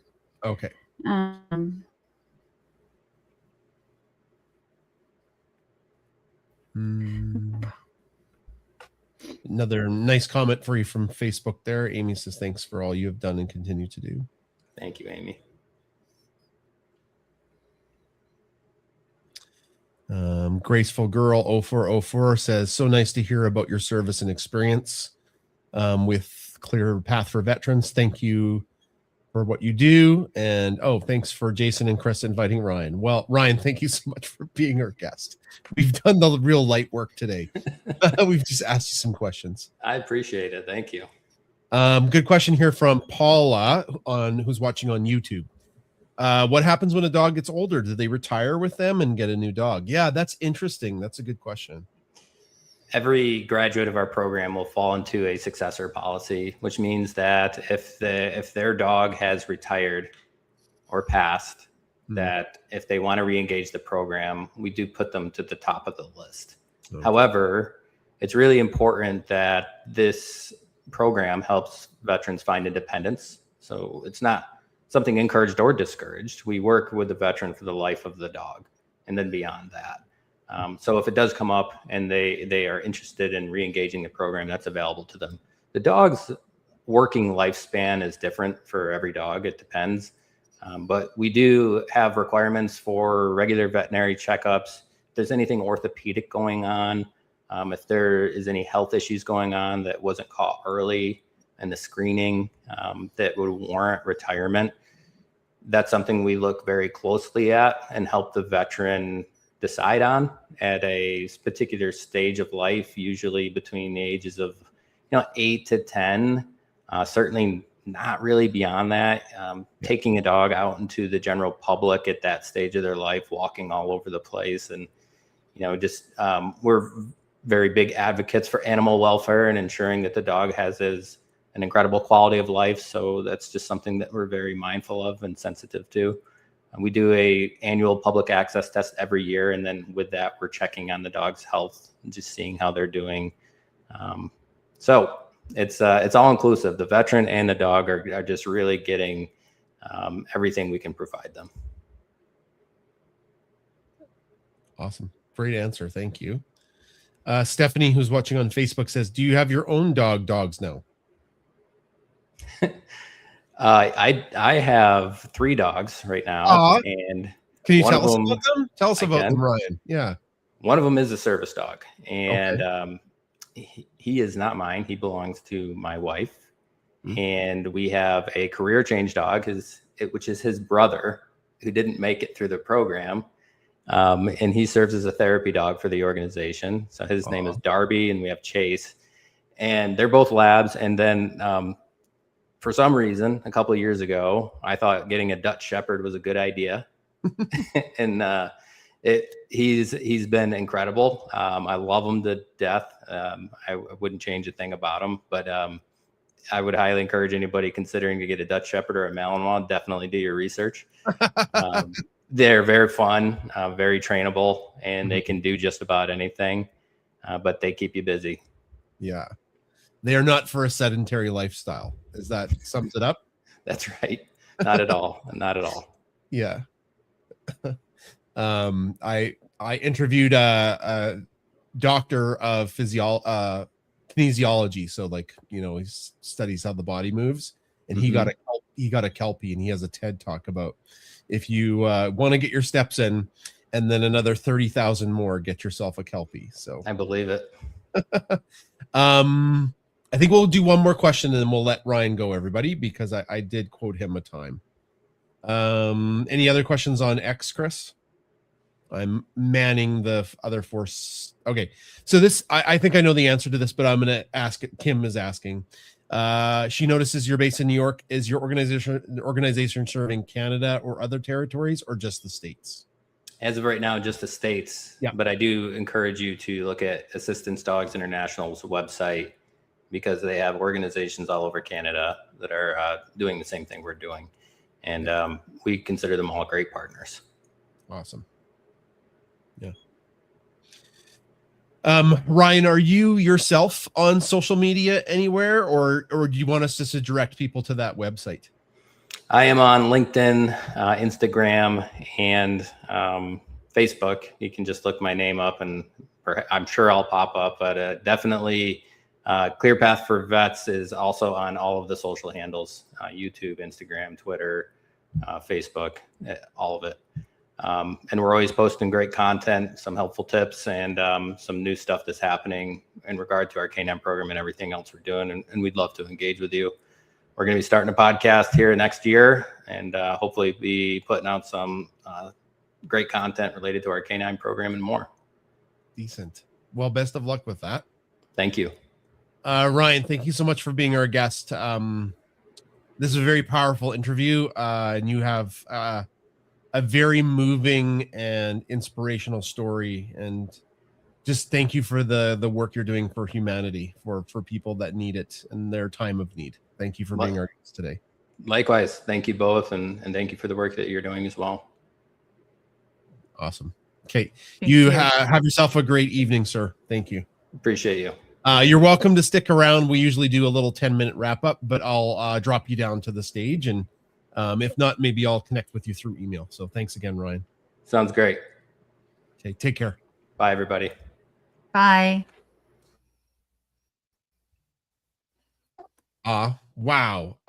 Okay. Another nice comment for you from Facebook there. Amy says, thanks for all you have done and continue to do. Thank you, Amy. Graceful Girl 0404 says, so nice to hear about your service and experience with Clear Path for Veterans. Thank you for what you do. And thanks for Jason and Chris inviting Ryan. Well, Ryan, thank you so much for being our guest. We've done the real light work today. We've just asked you some questions. I appreciate it. Thank you. Good question here from Paula who's watching on YouTube. What happens when a dog gets older? Do they retire with them and get a new dog? Yeah, that's interesting. That's a good question. Every graduate of our program will fall into a successor policy, which means that if their dog has retired or passed, that if they want to re-engage the program, we do put them to the top of the list. Okay. However, it's really important that this program helps veterans find independence. So it's not something encouraged or discouraged. We work with the veteran for the life of the dog and then beyond that. So if it does come up and they are interested in re-engaging the program, that's available to them. The dog's working lifespan is different for every dog. It depends. But we do have requirements for regular veterinary checkups. If there's anything orthopedic going on, if there is any health issues going on that wasn't caught early in the screening that would warrant retirement, that's something we look very closely at and help the veteran decide on at a particular stage of life, usually between the ages of 8 to 10, certainly not really beyond that. Taking a dog out into the general public at that stage of their life, walking all over the place, and we're very big advocates for animal welfare and ensuring that the dog has an incredible quality of life. So that's just something that we're very mindful of and sensitive to. We do a annual public access test every year, and then with that, we're checking on the dog's health and just seeing how they're doing. So it's all inclusive. The veteran and the dog are just really getting everything we can provide them. Awesome. Great answer. Thank you. Stephanie, who's watching on Facebook, says, do you have your own dogs now? I have 3 dogs right now. And can you tell us about them? Tell us about them, Ryan. Yeah. One of them is a service dog, and he is not mine. He belongs to my wife. Mm-hmm. And we have a career change dog, which is his brother. who didn't make it through the program. And he serves as a therapy dog for the organization. So his name is Darby, and we have Chase, and they're both labs. And then for some reason, a couple of years ago, I thought getting a Dutch Shepherd was a good idea. And he's been incredible. I love him to death. I wouldn't change a thing about him, but I would highly encourage anybody considering to get a Dutch Shepherd or a Malinois, definitely do your research. They're very fun, very trainable, and they can do just about anything, but they keep you busy. Yeah. They are not for a sedentary lifestyle. Is that sums it up? That's right. Not at all. Not at all. Yeah. I interviewed a doctor of kinesiology. So like, you know, he studies how the body moves, and he got a Kelpie, and he has a TED talk about if you want to get your steps in and then another 30,000 more, get yourself a Kelpie. So I believe it. I think we'll do one more question and then we'll let Ryan go, everybody, because I did quote him a time. Any other questions on X, Chris? I'm manning the other force. Okay. So this, I think I know the answer to this, but I'm going to ask it. Kim is asking. She notices you're based in New York. Is your organization serving Canada or other territories, or just the States? As of right now, just the States. Yeah. But I do encourage you to look at Assistance Dogs International's website, because they have organizations all over Canada that are doing the same thing we're doing. And we consider them all great partners. Awesome. Yeah. Ryan, are you yourself on social media anywhere, or do you want us just to direct people to that website? I am on LinkedIn, Instagram, and Facebook. You can just look my name up, and I'm sure I'll pop up. But definitely, Clear Path for Vets is also on all of the social handles: YouTube, Instagram, Twitter, Facebook, all of it. And we're always posting great content, some helpful tips, and some new stuff that's happening in regard to our K9 program and everything else we're doing. And we'd love to engage with you. We're going to be starting a podcast here next year, and hopefully be putting out some great content related to our K9 program and more. Decent. Well, best of luck with that. Thank you. Ryan, thank you so much for being our guest. This is a very powerful interview, and you have a very moving and inspirational story, and just thank you for the work you're doing for humanity, for people that need it in their time of need. Thank you for being our guest today. Likewise. Thank you both. And thank you for the work that you're doing as well. Awesome. Okay. You have yourself a great evening, sir. Thank you. Appreciate you. You're welcome to stick around. We usually do a little 10-minute wrap up, but I'll drop you down to the stage, and if not, maybe I'll connect with you through email. So thanks again, Ryan. Sounds great. Okay. Take care. Bye, everybody. Bye. Wow.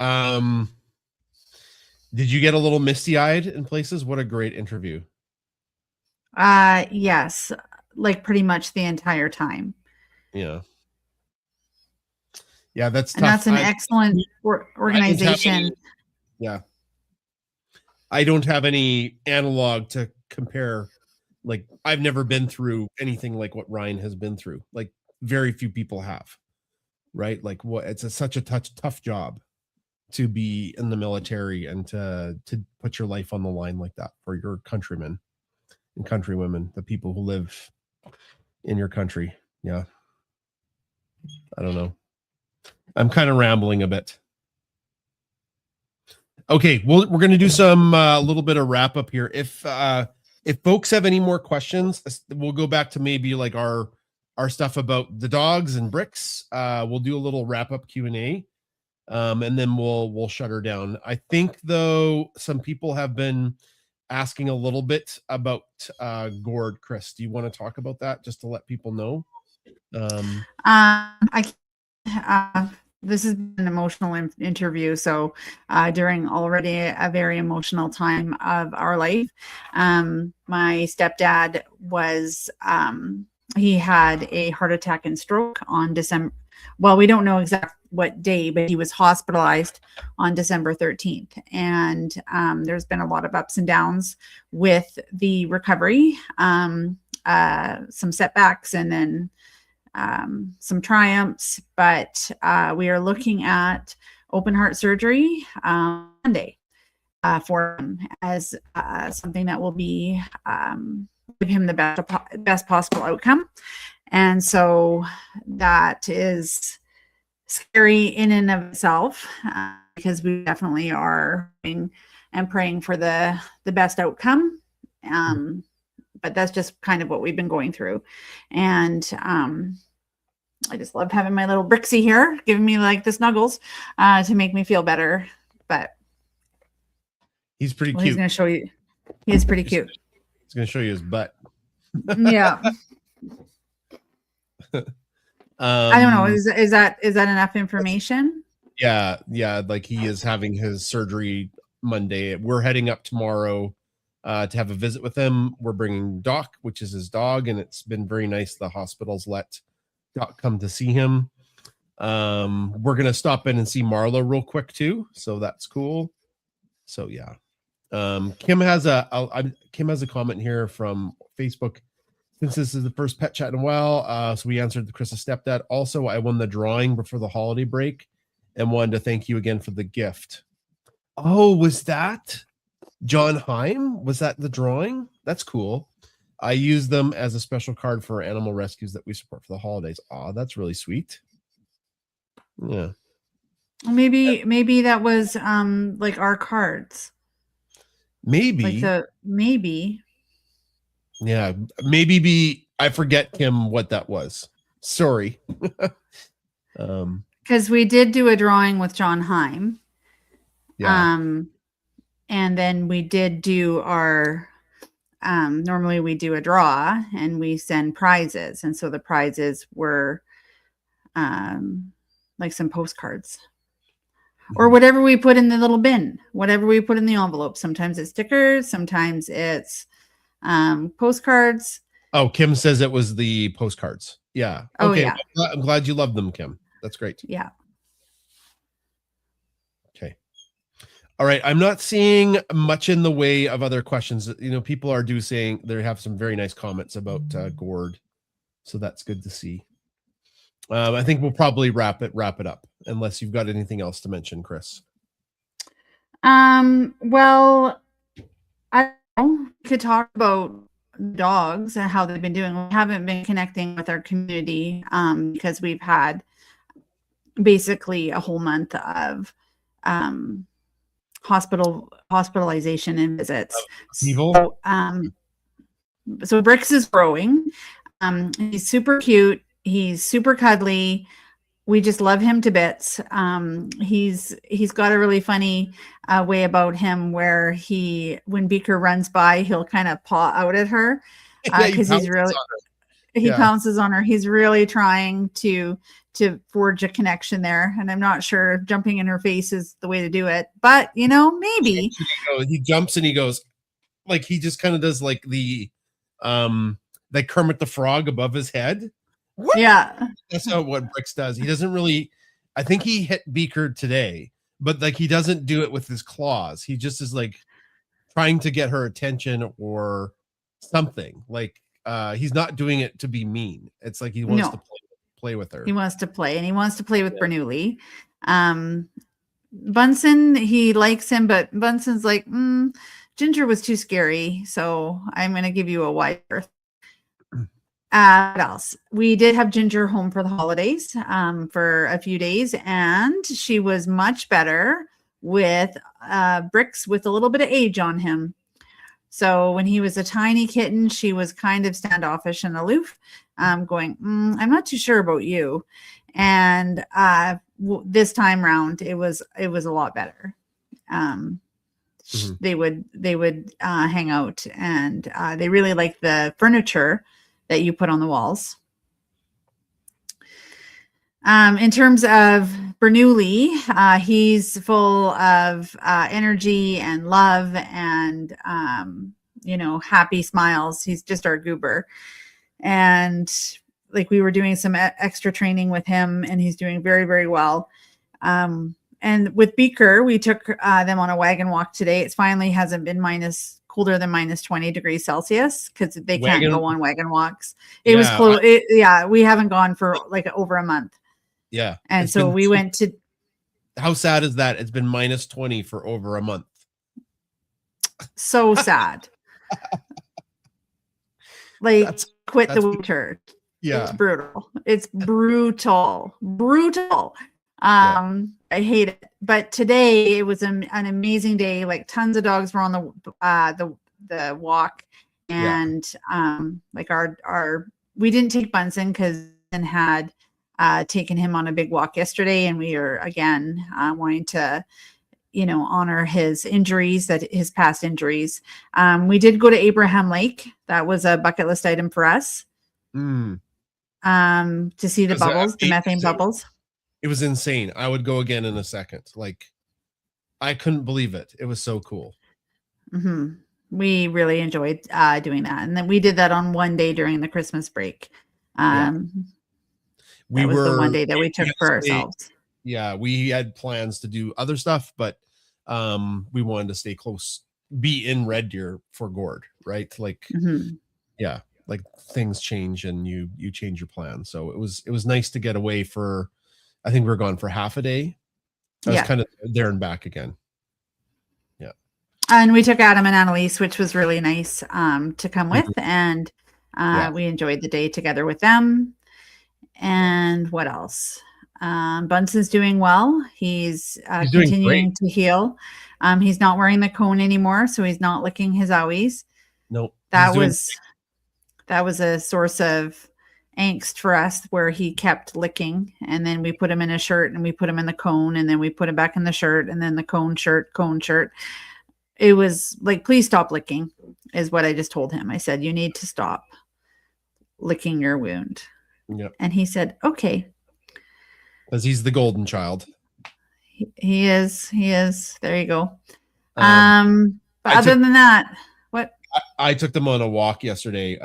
Did you get a little misty-eyed in places? What a great interview. Yes, like pretty much the entire time. Yeah. Yeah, that's tough. And that's an excellent organization. Yeah. I don't have any analog to compare. Like, I've never been through anything like what Ryan has been through. Like, very few people have. Right? Like, what it's such a tough job to be in the military and to put your life on the line like that for your countrymen and countrywomen, the people who live in your country. Yeah. I don't know. I'm kind of rambling a bit. Okay, we're going to do some little bit of wrap up here. If folks have any more questions, we'll go back to maybe like our stuff about the dogs and bricks. We'll do a little wrap up Q&A, and then we'll shut her down. I think though some people have been asking a little bit about Gord. Chris, do you want to talk about that just to let people know? This has been an emotional interview. So during already a very emotional time of our life, my stepdad was, he had a heart attack and stroke on well, we don't know exactly what day, but he was hospitalized on December 13th. And there's been a lot of ups and downs with the recovery, some setbacks, and then some triumphs. But we are looking at open heart surgery Monday for him as something that will be give him the best possible outcome. And so that is scary in and of itself, because we definitely are praying for the best outcome. But that's just kind of what we've been going through. And I just love having my little Brixie here, giving me like the snuggles to make me feel better. But he's pretty cute. He's going to show you. He is pretty cute. He's going to show you his butt. Yeah. I don't know. Is that enough information? Yeah. Like he is having his surgery Monday. We're heading up tomorrow to have a visit with him. We're bringing Doc, which is his dog, and it's been very nice. The hospitals let Doc come to see him. We're gonna stop in and see Marla real quick too, so that's cool. So yeah. Kim has a comment here from Facebook. Since this is the first pet chat in a while, so we answered the Chris's stepdad. Also, I won the drawing before the holiday break and wanted to thank you again for the gift. Oh, was that John Heim? Was that the drawing? That's cool. I use them as a special card for animal rescues that we support for the holidays. Oh, that's really sweet. Yeah. Maybe that was like our cards. Maybe. Maybe. Yeah, maybe I forget, Kim, what that was. Sorry. Because we did do a drawing with John Heim. Yeah. And then we did do our normally we do a draw and we send prizes. And so the prizes were like some postcards. Or whatever we put in the little bin, whatever we put in the envelope. Sometimes it's stickers, sometimes it's postcards. Oh, Kim says it was the postcards. Yeah. Oh, okay. yeah. I'm glad you love them, Kim. That's great. Yeah. Okay. All right. I'm not seeing much in the way of other questions. You know, people are saying they have some very nice comments about Gord. So that's good to see. I think we'll probably wrap it up unless you've got anything else to mention, Chris. Well, I could talk about dogs and how they've been doing. We haven't been connecting with our community because we've had basically a whole month of hospitalization and visits. So Brix is growing. He's super cute. He's super cuddly. We just love him to bits. He's got a really funny way about him where when Beaker runs by, he'll kind of paw out at her because he pounces on her. He's really trying to forge a connection there, and I'm not sure jumping in her face is the way to do it, but maybe he jumps and he goes like he just kind of does like the like Kermit the Frog above his head. What? Yeah, that's not what Brix does. He doesn't really. I think he hit Beaker today, but like he doesn't do it with his claws. He just is like trying to get her attention or something. Like he's not doing it to be mean. It's like he wants to play with her. He wants to play, and he wants to play with Bernoulli. Bunsen, he likes him, but Bunsen's like, Ginger was too scary, so I'm going to give you a wide berth. What else? We did have Ginger home for the holidays for a few days, and she was much better with Brix with a little bit of age on him. So when he was a tiny kitten, she was kind of standoffish and aloof, going, I'm not too sure about you. And this time round, it was a lot better. They would hang out, and they really liked the furniture that you put on the walls. In terms of Bernoulli, he's full of energy and love and, happy smiles. He's just our goober. And like we were doing some extra training with him, and he's doing very, very well. And with Beaker, we took them on a wagon walk today. It finally hasn't been colder than minus 20 degrees Celsius because they can't go on wagon walks. It was close. We haven't gone for like over a month. Yeah. And so we went to. How sad is that? It's been minus 20 for over a month. So sad. Like quit the winter. Yeah. It's brutal. It's brutal. I hate it. But today it was an amazing day. Like tons of dogs were on the walk, and like our we didn't take Bunsen because Bunsen had taken him on a big walk yesterday, and we are again wanting to honor his injuries, his past injuries. We did go to Abraham Lake. That was a bucket list item for us. To see the bubbles, the methane bubbles. It was insane. I would go again in a second. Like, I couldn't believe it. It was so cool. Mm-hmm. We really enjoyed doing that. And then we did that on one day during the Christmas break. That was the one day that we took for ourselves. Yeah, we had plans to do other stuff, but we wanted to stay close, be in Red Deer for Gord, right? Like, yeah, like things change and you change your plan. So it was nice to get away for, I think we were gone for half a day. I was kind of there and back again. Yeah. And we took Adam and Annalise, which was really nice to come with. And we enjoyed the day together with them. And what else? Bunsen's doing well. He's continuing to heal. He's not wearing the cone anymore, so he's not licking his owies. Nope. That was a source of angst for us, where he kept licking, and then we put him in a shirt and we put him in the cone, and then we put him back in the shirt, and then the cone shirt. It was like, please stop licking, is what I just told him. I said, you need to stop licking your wound. Yep. And he said, okay. Because he's the golden child. He is. There you go. But other than that, what? I took them on a walk yesterday.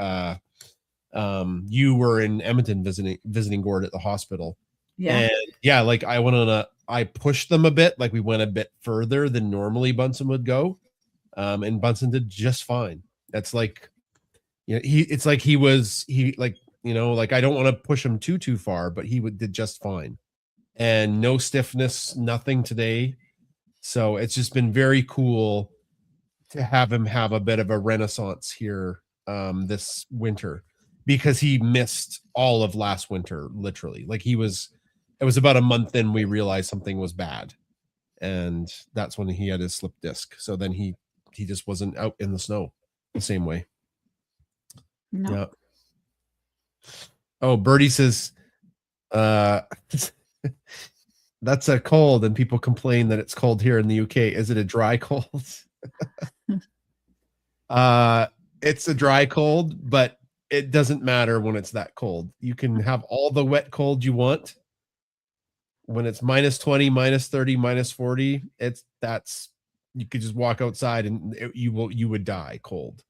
You were in Edmonton visiting Gord at the hospital. Yeah. And yeah, like I pushed them a bit, like we went a bit further than normally Bunsen would go. And Bunsen did just fine. That's like, I don't want to push him too far, but he did just fine. And no stiffness, nothing today. So it's just been very cool to have him have a bit of a renaissance here this winter, because he missed all of last winter, literally. Like it was about a month in we realized something was bad. And that's when he had his slip disc. So then he just wasn't out in the snow the same way. No. Yeah. Oh, Birdie says, that's a cold, and people complain that it's cold here in the UK. Is it a dry cold? It's a dry cold, but it doesn't matter when it's that cold. You can have all the wet cold you want. When it's minus 20, minus 30, minus 40, you could just walk outside and you would die cold.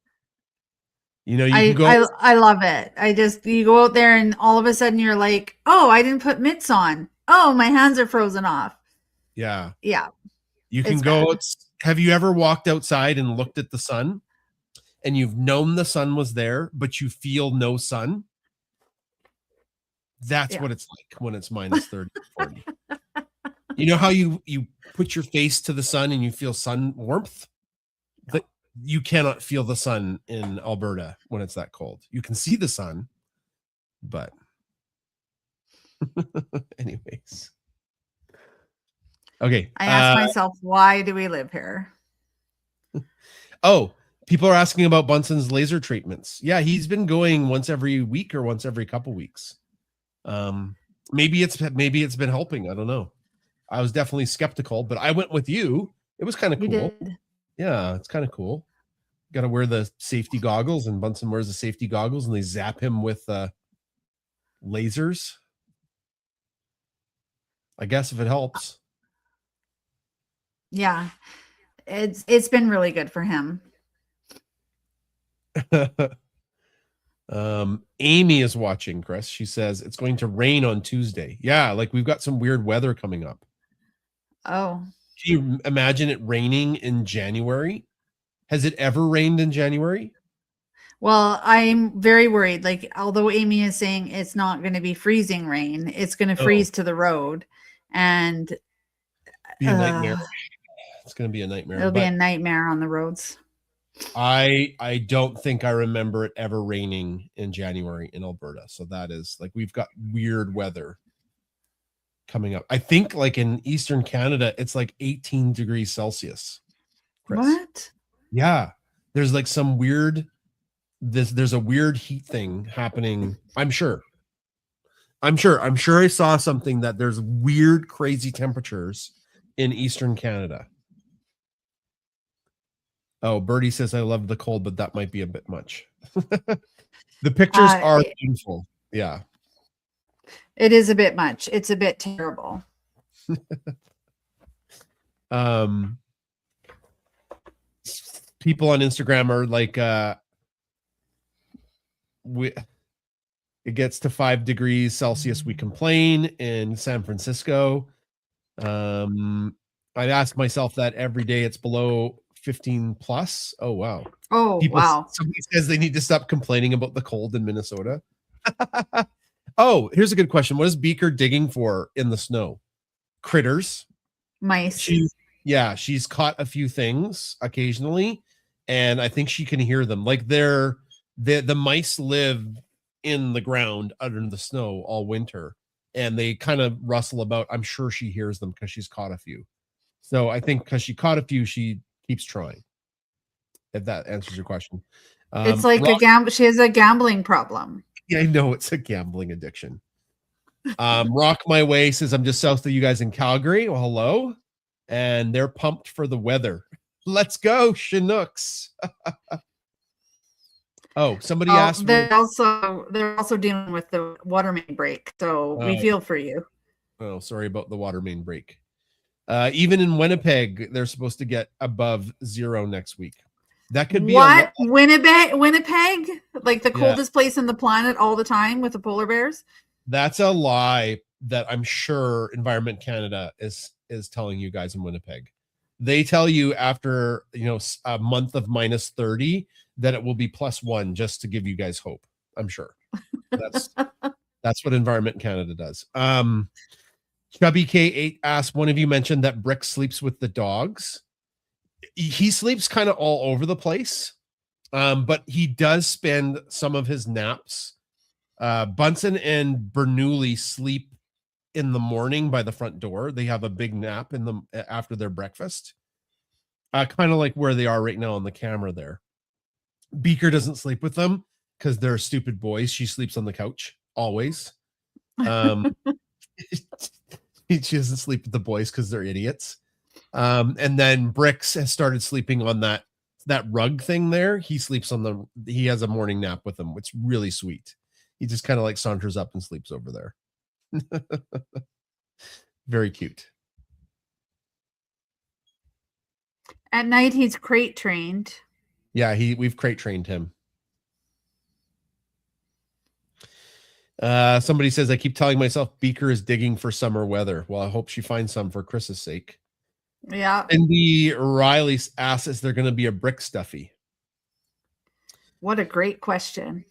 I love it. You go out there and all of a sudden you're like, oh, I didn't put mitts on. Oh, my hands are frozen off. Yeah. Yeah. You can go. Have you ever walked outside and looked at the sun and you've known the sun was there, but you feel no sun? That's what it's like when it's minus 30, 40. You know how you put your face to the sun and you feel sun warmth? But you cannot feel the sun in Alberta when it's that cold. You can see the sun, but anyways. Okay. I asked myself, why do we live here? Oh, people are asking about Bunsen's laser treatments. Yeah, he's been going once every week or once every couple weeks. Maybe it's been helping. I don't know. I was definitely skeptical, but I went with you. It was kind of cool. Yeah, it's kind of cool. Got to wear the safety goggles, and Bunsen wears the safety goggles, and they zap him with lasers. I guess if it helps. Yeah, it's been really good for him. Amy is watching, Chris. She says it's going to rain on Tuesday. Yeah, like we've got some weird weather coming up. Oh, Can you imagine it raining in January? Has it ever rained in January? well, I'm very worried. Like, although Amy is saying it's not going to be freezing rain, it's going to freeze to the road, and Be a nightmare. It's going to be a nightmare. It'll be a nightmare on the roads. I don't think I remember it ever raining in January in Alberta. So that is like we've got weird weather coming up. I think like in Eastern Canada, it's like 18 degrees Celsius. Chris. What? Yeah. There's like some weird there's a weird heat thing happening. I'm sure I saw something that there's weird, crazy temperatures in Eastern Canada. Oh, Birdie says I love the cold, but that might be a bit much. The pictures are painful. Yeah. It is a bit much. It's a bit terrible. People on Instagram are like it gets to 5 degrees Celsius, we complain in San Francisco. I ask myself that every day. It's below 15 plus. Oh wow. Oh wow. Somebody says they need to stop complaining about the cold in Minnesota. Oh, here's a good question. What is Beaker digging for in the snow? Critters. Mice. She's caught a few things occasionally, and I think she can hear them. Like the mice live in the ground under the snow all winter, and they kind of rustle about. I'm sure she hears them because she's caught a few. So I think because she caught a few, she keeps trying. If that answers your question. It's like she has a gambling problem. Yeah, I know it's a gambling addiction. Rock My Way says, I'm just south of you guys in Calgary. Well, hello. And they're pumped for the weather. Let's go, Chinooks. Oh, somebody asked. They're also dealing with the water main break. So we feel for you. Oh, sorry about the water main break. Even in Winnipeg, they're supposed to get above 0 next week. That could be what? Winnipeg, like the coldest place in the planet all the time with the polar bears. That's a lie that I'm sure Environment Canada is telling you guys in Winnipeg. They tell you after a month of minus 30 that it will be +1 just to give you guys hope. I'm sure that's what Environment Canada does. Chubby K8 asked, one of you mentioned that Brick sleeps with the dogs. He sleeps kind of all over the place, but he does spend some of his naps. Bunsen and Bernoulli sleep in the morning by the front door. They have a big nap after their breakfast, kind of like where they are right now on the camera there. Beaker doesn't sleep with them because they're stupid boys. She sleeps on the couch always. She doesn't sleep with the boys because they're idiots. And then Bricks has started sleeping on that rug thing there. He sleeps he has a morning nap with them. It's really sweet. He just kind of like saunters up and sleeps over there. Very cute. At night, he's crate trained. Yeah, we've crate trained him. Somebody says, I keep telling myself Beaker is digging for summer weather. Well, I hope she finds some for Chris's sake. Yeah. And the Riley asks, is there going to be a Brick Stuffy? What a great question.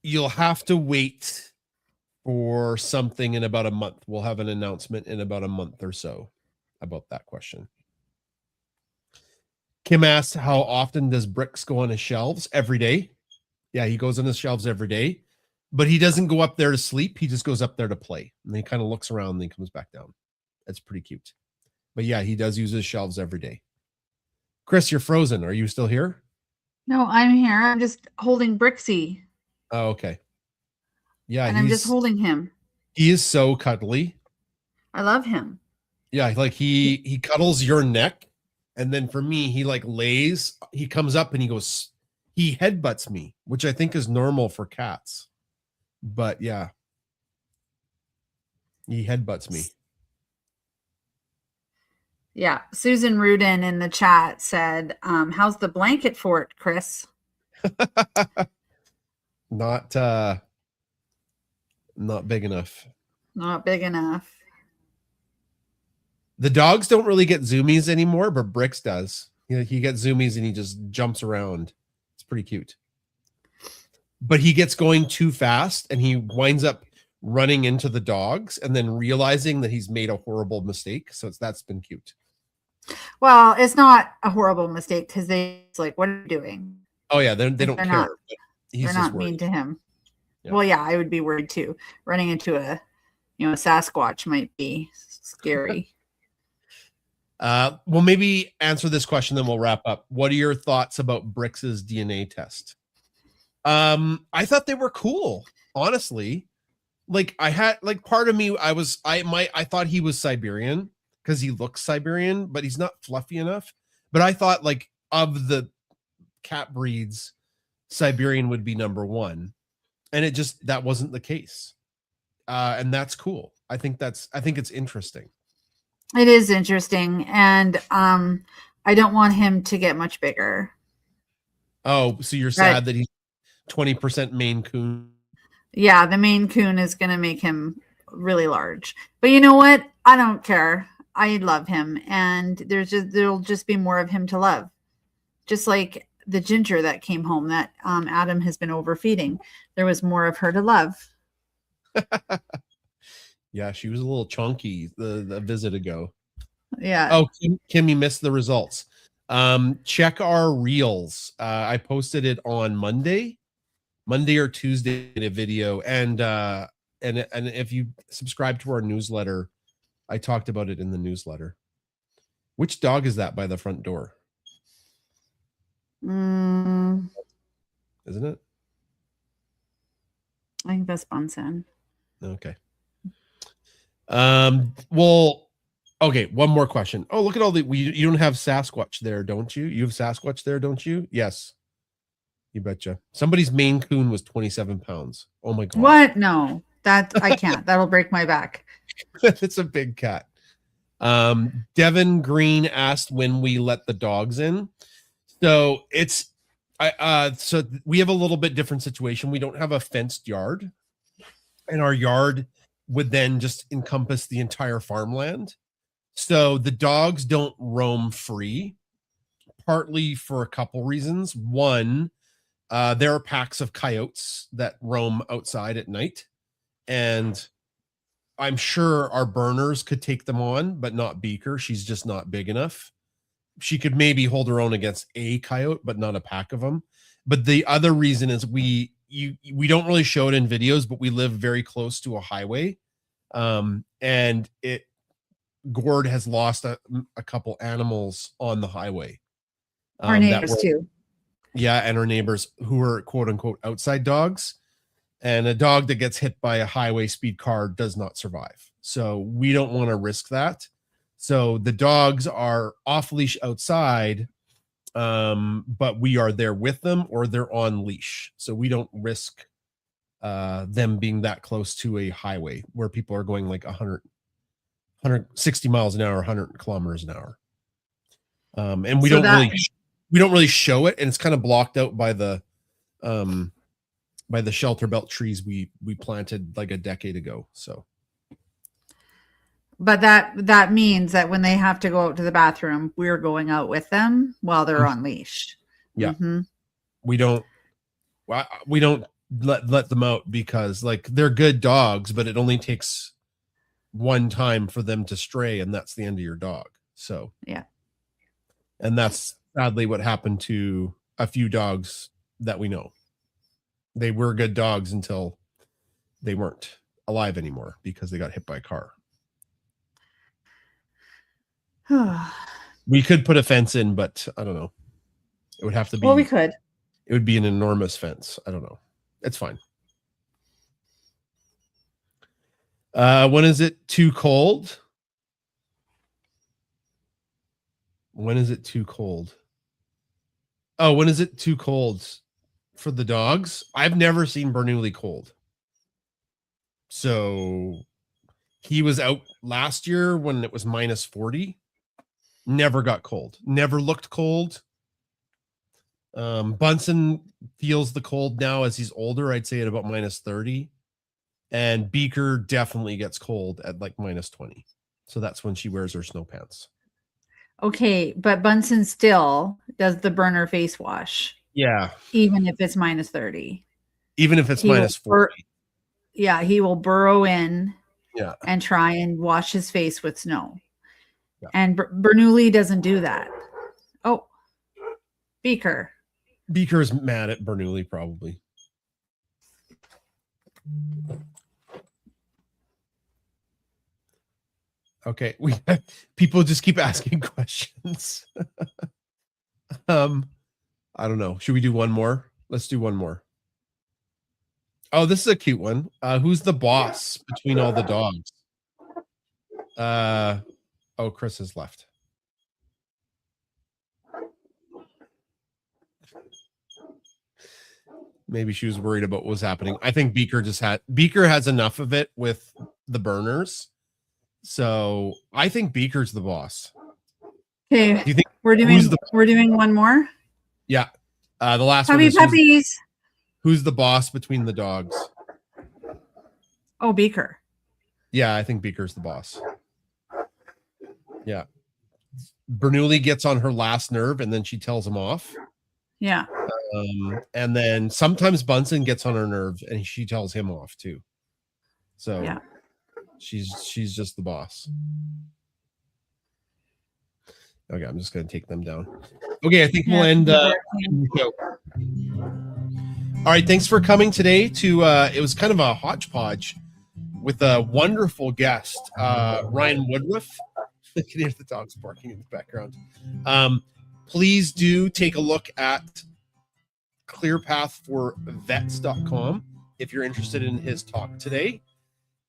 You'll have to wait for something in about a month. We'll have an announcement in about a month or so about that question. Kim asked, how often does Bricks go on his shelves? Every day. Yeah, he goes on his shelves every day, but he doesn't go up there to sleep. He just goes up there to play, and he kind of looks around and then comes back down. That's pretty cute. But yeah, he does use his shelves every day. Chris, you're frozen. Are you still here? No, I'm here. I'm just holding Brixie. Oh, okay. Yeah, and I'm just holding him. He is so cuddly. I love him. Yeah, like he cuddles your neck. And then for me, he like lays, he comes up and he headbutts me, which I think is normal for cats. But yeah, he headbutts me. Yeah. Susan Rudin in the chat said, how's the blanket fort, Chris? Not big enough. Not big enough. The dogs don't really get zoomies anymore, but Bricks does. He gets zoomies and he just jumps around. It's pretty cute. But he gets going too fast and he winds up running into the dogs and then realizing that he's made a horrible mistake. So that's been cute. Well, it's not a horrible mistake because it's like, what are you doing? Oh yeah, they don't care. Not, he's they're not mean to him. Yeah. Well, yeah, I would be worried too. Running into a Sasquatch might be scary. Well, maybe answer this question, then we'll wrap up. What are your thoughts about Brix's DNA test? I thought they were cool, honestly. Like I had part of me, I thought he was Siberian because he looks Siberian, but he's not fluffy enough. But I thought of the cat breeds, Siberian would be number one. And that wasn't the case. And that's cool. I think it's interesting. It is interesting. And I don't want him to get much bigger. Oh, so you're sad that he's 20% Maine Coon? Yeah, the Maine Coon is going to make him really large. But you know what? I don't care. I love him. And there'll just be more of him to love. Just like the ginger that came home that Adam has been overfeeding. There was more of her to love. Yeah, she was a little chunky the visit ago. Yeah. Oh, Kim, you missed the results. Check our reels. I posted it on Monday or Tuesday in a video, and if you subscribe to our newsletter, I talked about it in the newsletter. Which dog is that by the front door? Isn't it? I think that's Bunsen. Okay. Well, okay, one more question. Oh, look at all you don't have Sasquatch there, don't you? You have Sasquatch there, don't you? Yes. You betcha. Somebody's Maine Coon was 27 pounds. Oh my God. What? No, that I can't. That'll break my back. It's a big cat. Devin Green asked when we let the dogs in. So so we have a little bit different situation. We don't have a fenced yard, and our yard would then just encompass the entire farmland. So the dogs don't roam free, partly for a couple reasons. One, there are packs of coyotes that roam outside at night, and I'm sure our Berners could take them on, but not Beaker. She's just not big enough. She could maybe hold her own against a coyote, but not a pack of them. But the other reason is we don't really show it in videos, but we live very close to a highway. And Gord has lost a couple animals on the highway. Our neighbors too. Yeah, and our neighbors who are quote unquote outside dogs. And a dog that gets hit by a highway speed car does not survive. So we don't want to risk that. So the dogs are off leash outside, but we are there with them or they're on leash. So we don't risk them being that close to a highway where people are going like 160 miles an hour, 100 kilometers an hour. And we don't really show it, and it's kind of blocked out by the shelter belt trees we planted like a decade ago. So, but that means that when they have to go out to the bathroom, we're going out with them while they're on leash. Yeah. Mm-hmm. We don't let them out because like they're good dogs, but it only takes one time for them to stray, and that's the end of your dog. So yeah. And that's sadly what happened to a few dogs that we know. They were good dogs until they weren't alive anymore because they got hit by a car. We could put a fence in, but I don't know. It would have to be. Well, we could. It would be an enormous fence. I don't know. It's fine. When is it too cold? When is it too cold? Oh, when is it too cold for the dogs? I've never seen Bernoulli cold. So he was out last year when it was minus 40. never got cold, never looked cold. Bunsen feels the cold now as he's older. I'd say at about -30, and Beaker definitely gets cold at like -20. So that's when she wears her snow pants. Okay, but Bunsen still does the burner face wash, Yeah, even if it's -30. even if it's He will -40. Yeah, he will burrow in Yeah, and try and wash his face with snow. Yeah. And Bernoulli doesn't do that. Oh, Beaker. Beaker's mad at Bernoulli probably. Okay, people just keep asking questions. I don't know. Should we do one more? Let's do one more. Oh, this is a cute one. Who's the boss between all the dogs? Oh, Chris has left. Maybe she was worried about what was happening. I think Beaker has enough of it with the burners. So I think Beaker's the boss. Okay, Do you think we're doing one more. Yeah. The last Puppy one is puppies. who's the boss between the dogs? Oh, Beaker. Yeah, I think Beaker's the boss. Yeah. Bernoulli gets on her last nerve and then she tells him off. Yeah. And then sometimes Bunsen gets on her nerve and she tells him off too. So Yeah. she's just the boss. Okay, I'm just gonna take them down. Okay, I think we'll end the show. All right, thanks for coming today to it was kind of a hodgepodge with a wonderful guest, Ryan Woodruff. You can hear the dogs barking in the background. Please do take a look at clearpathforvets.com if you're interested in his talk today.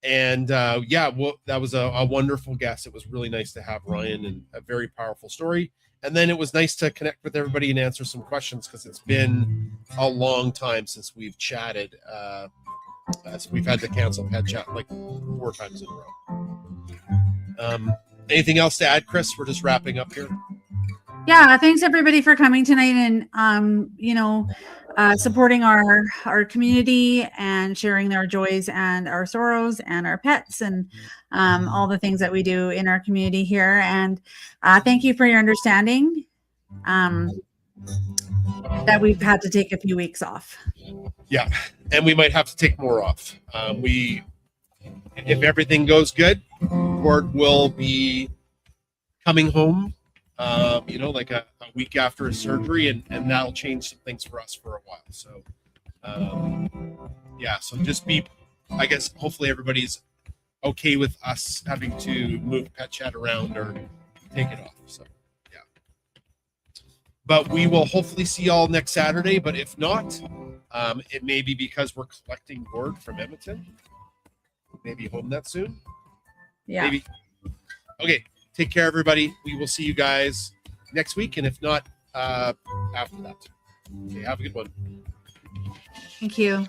And that was a wonderful guest. It was really nice to have Ryan, and a very powerful story. And then it was nice to connect with everybody and answer some questions because it's been a long time since we've chatted. So we've had to cancel Pet Chat like 4 times in a row. Anything else to add, Chris? We're just wrapping up here. Yeah, thanks everybody for coming tonight and supporting our community and sharing their joys and our sorrows and our pets and all the things that we do in our community here. And thank you for your understanding that we've had to take a few weeks off. Yeah, and we might have to take more off. If everything goes good, Gord will be coming home like a week after his surgery, and that'll change some things for us for a while. So so just I guess hopefully everybody's okay with us having to move Pet Chat around or take it off. So yeah, but we will hopefully see y'all next Saturday. But if not, it may be because we're collecting Gord from Edmonton. Maybe home that soon. Yeah. Maybe. Okay. Take care, everybody. We will see you guys next week, and if not, after that. Okay, have a good one. Thank you.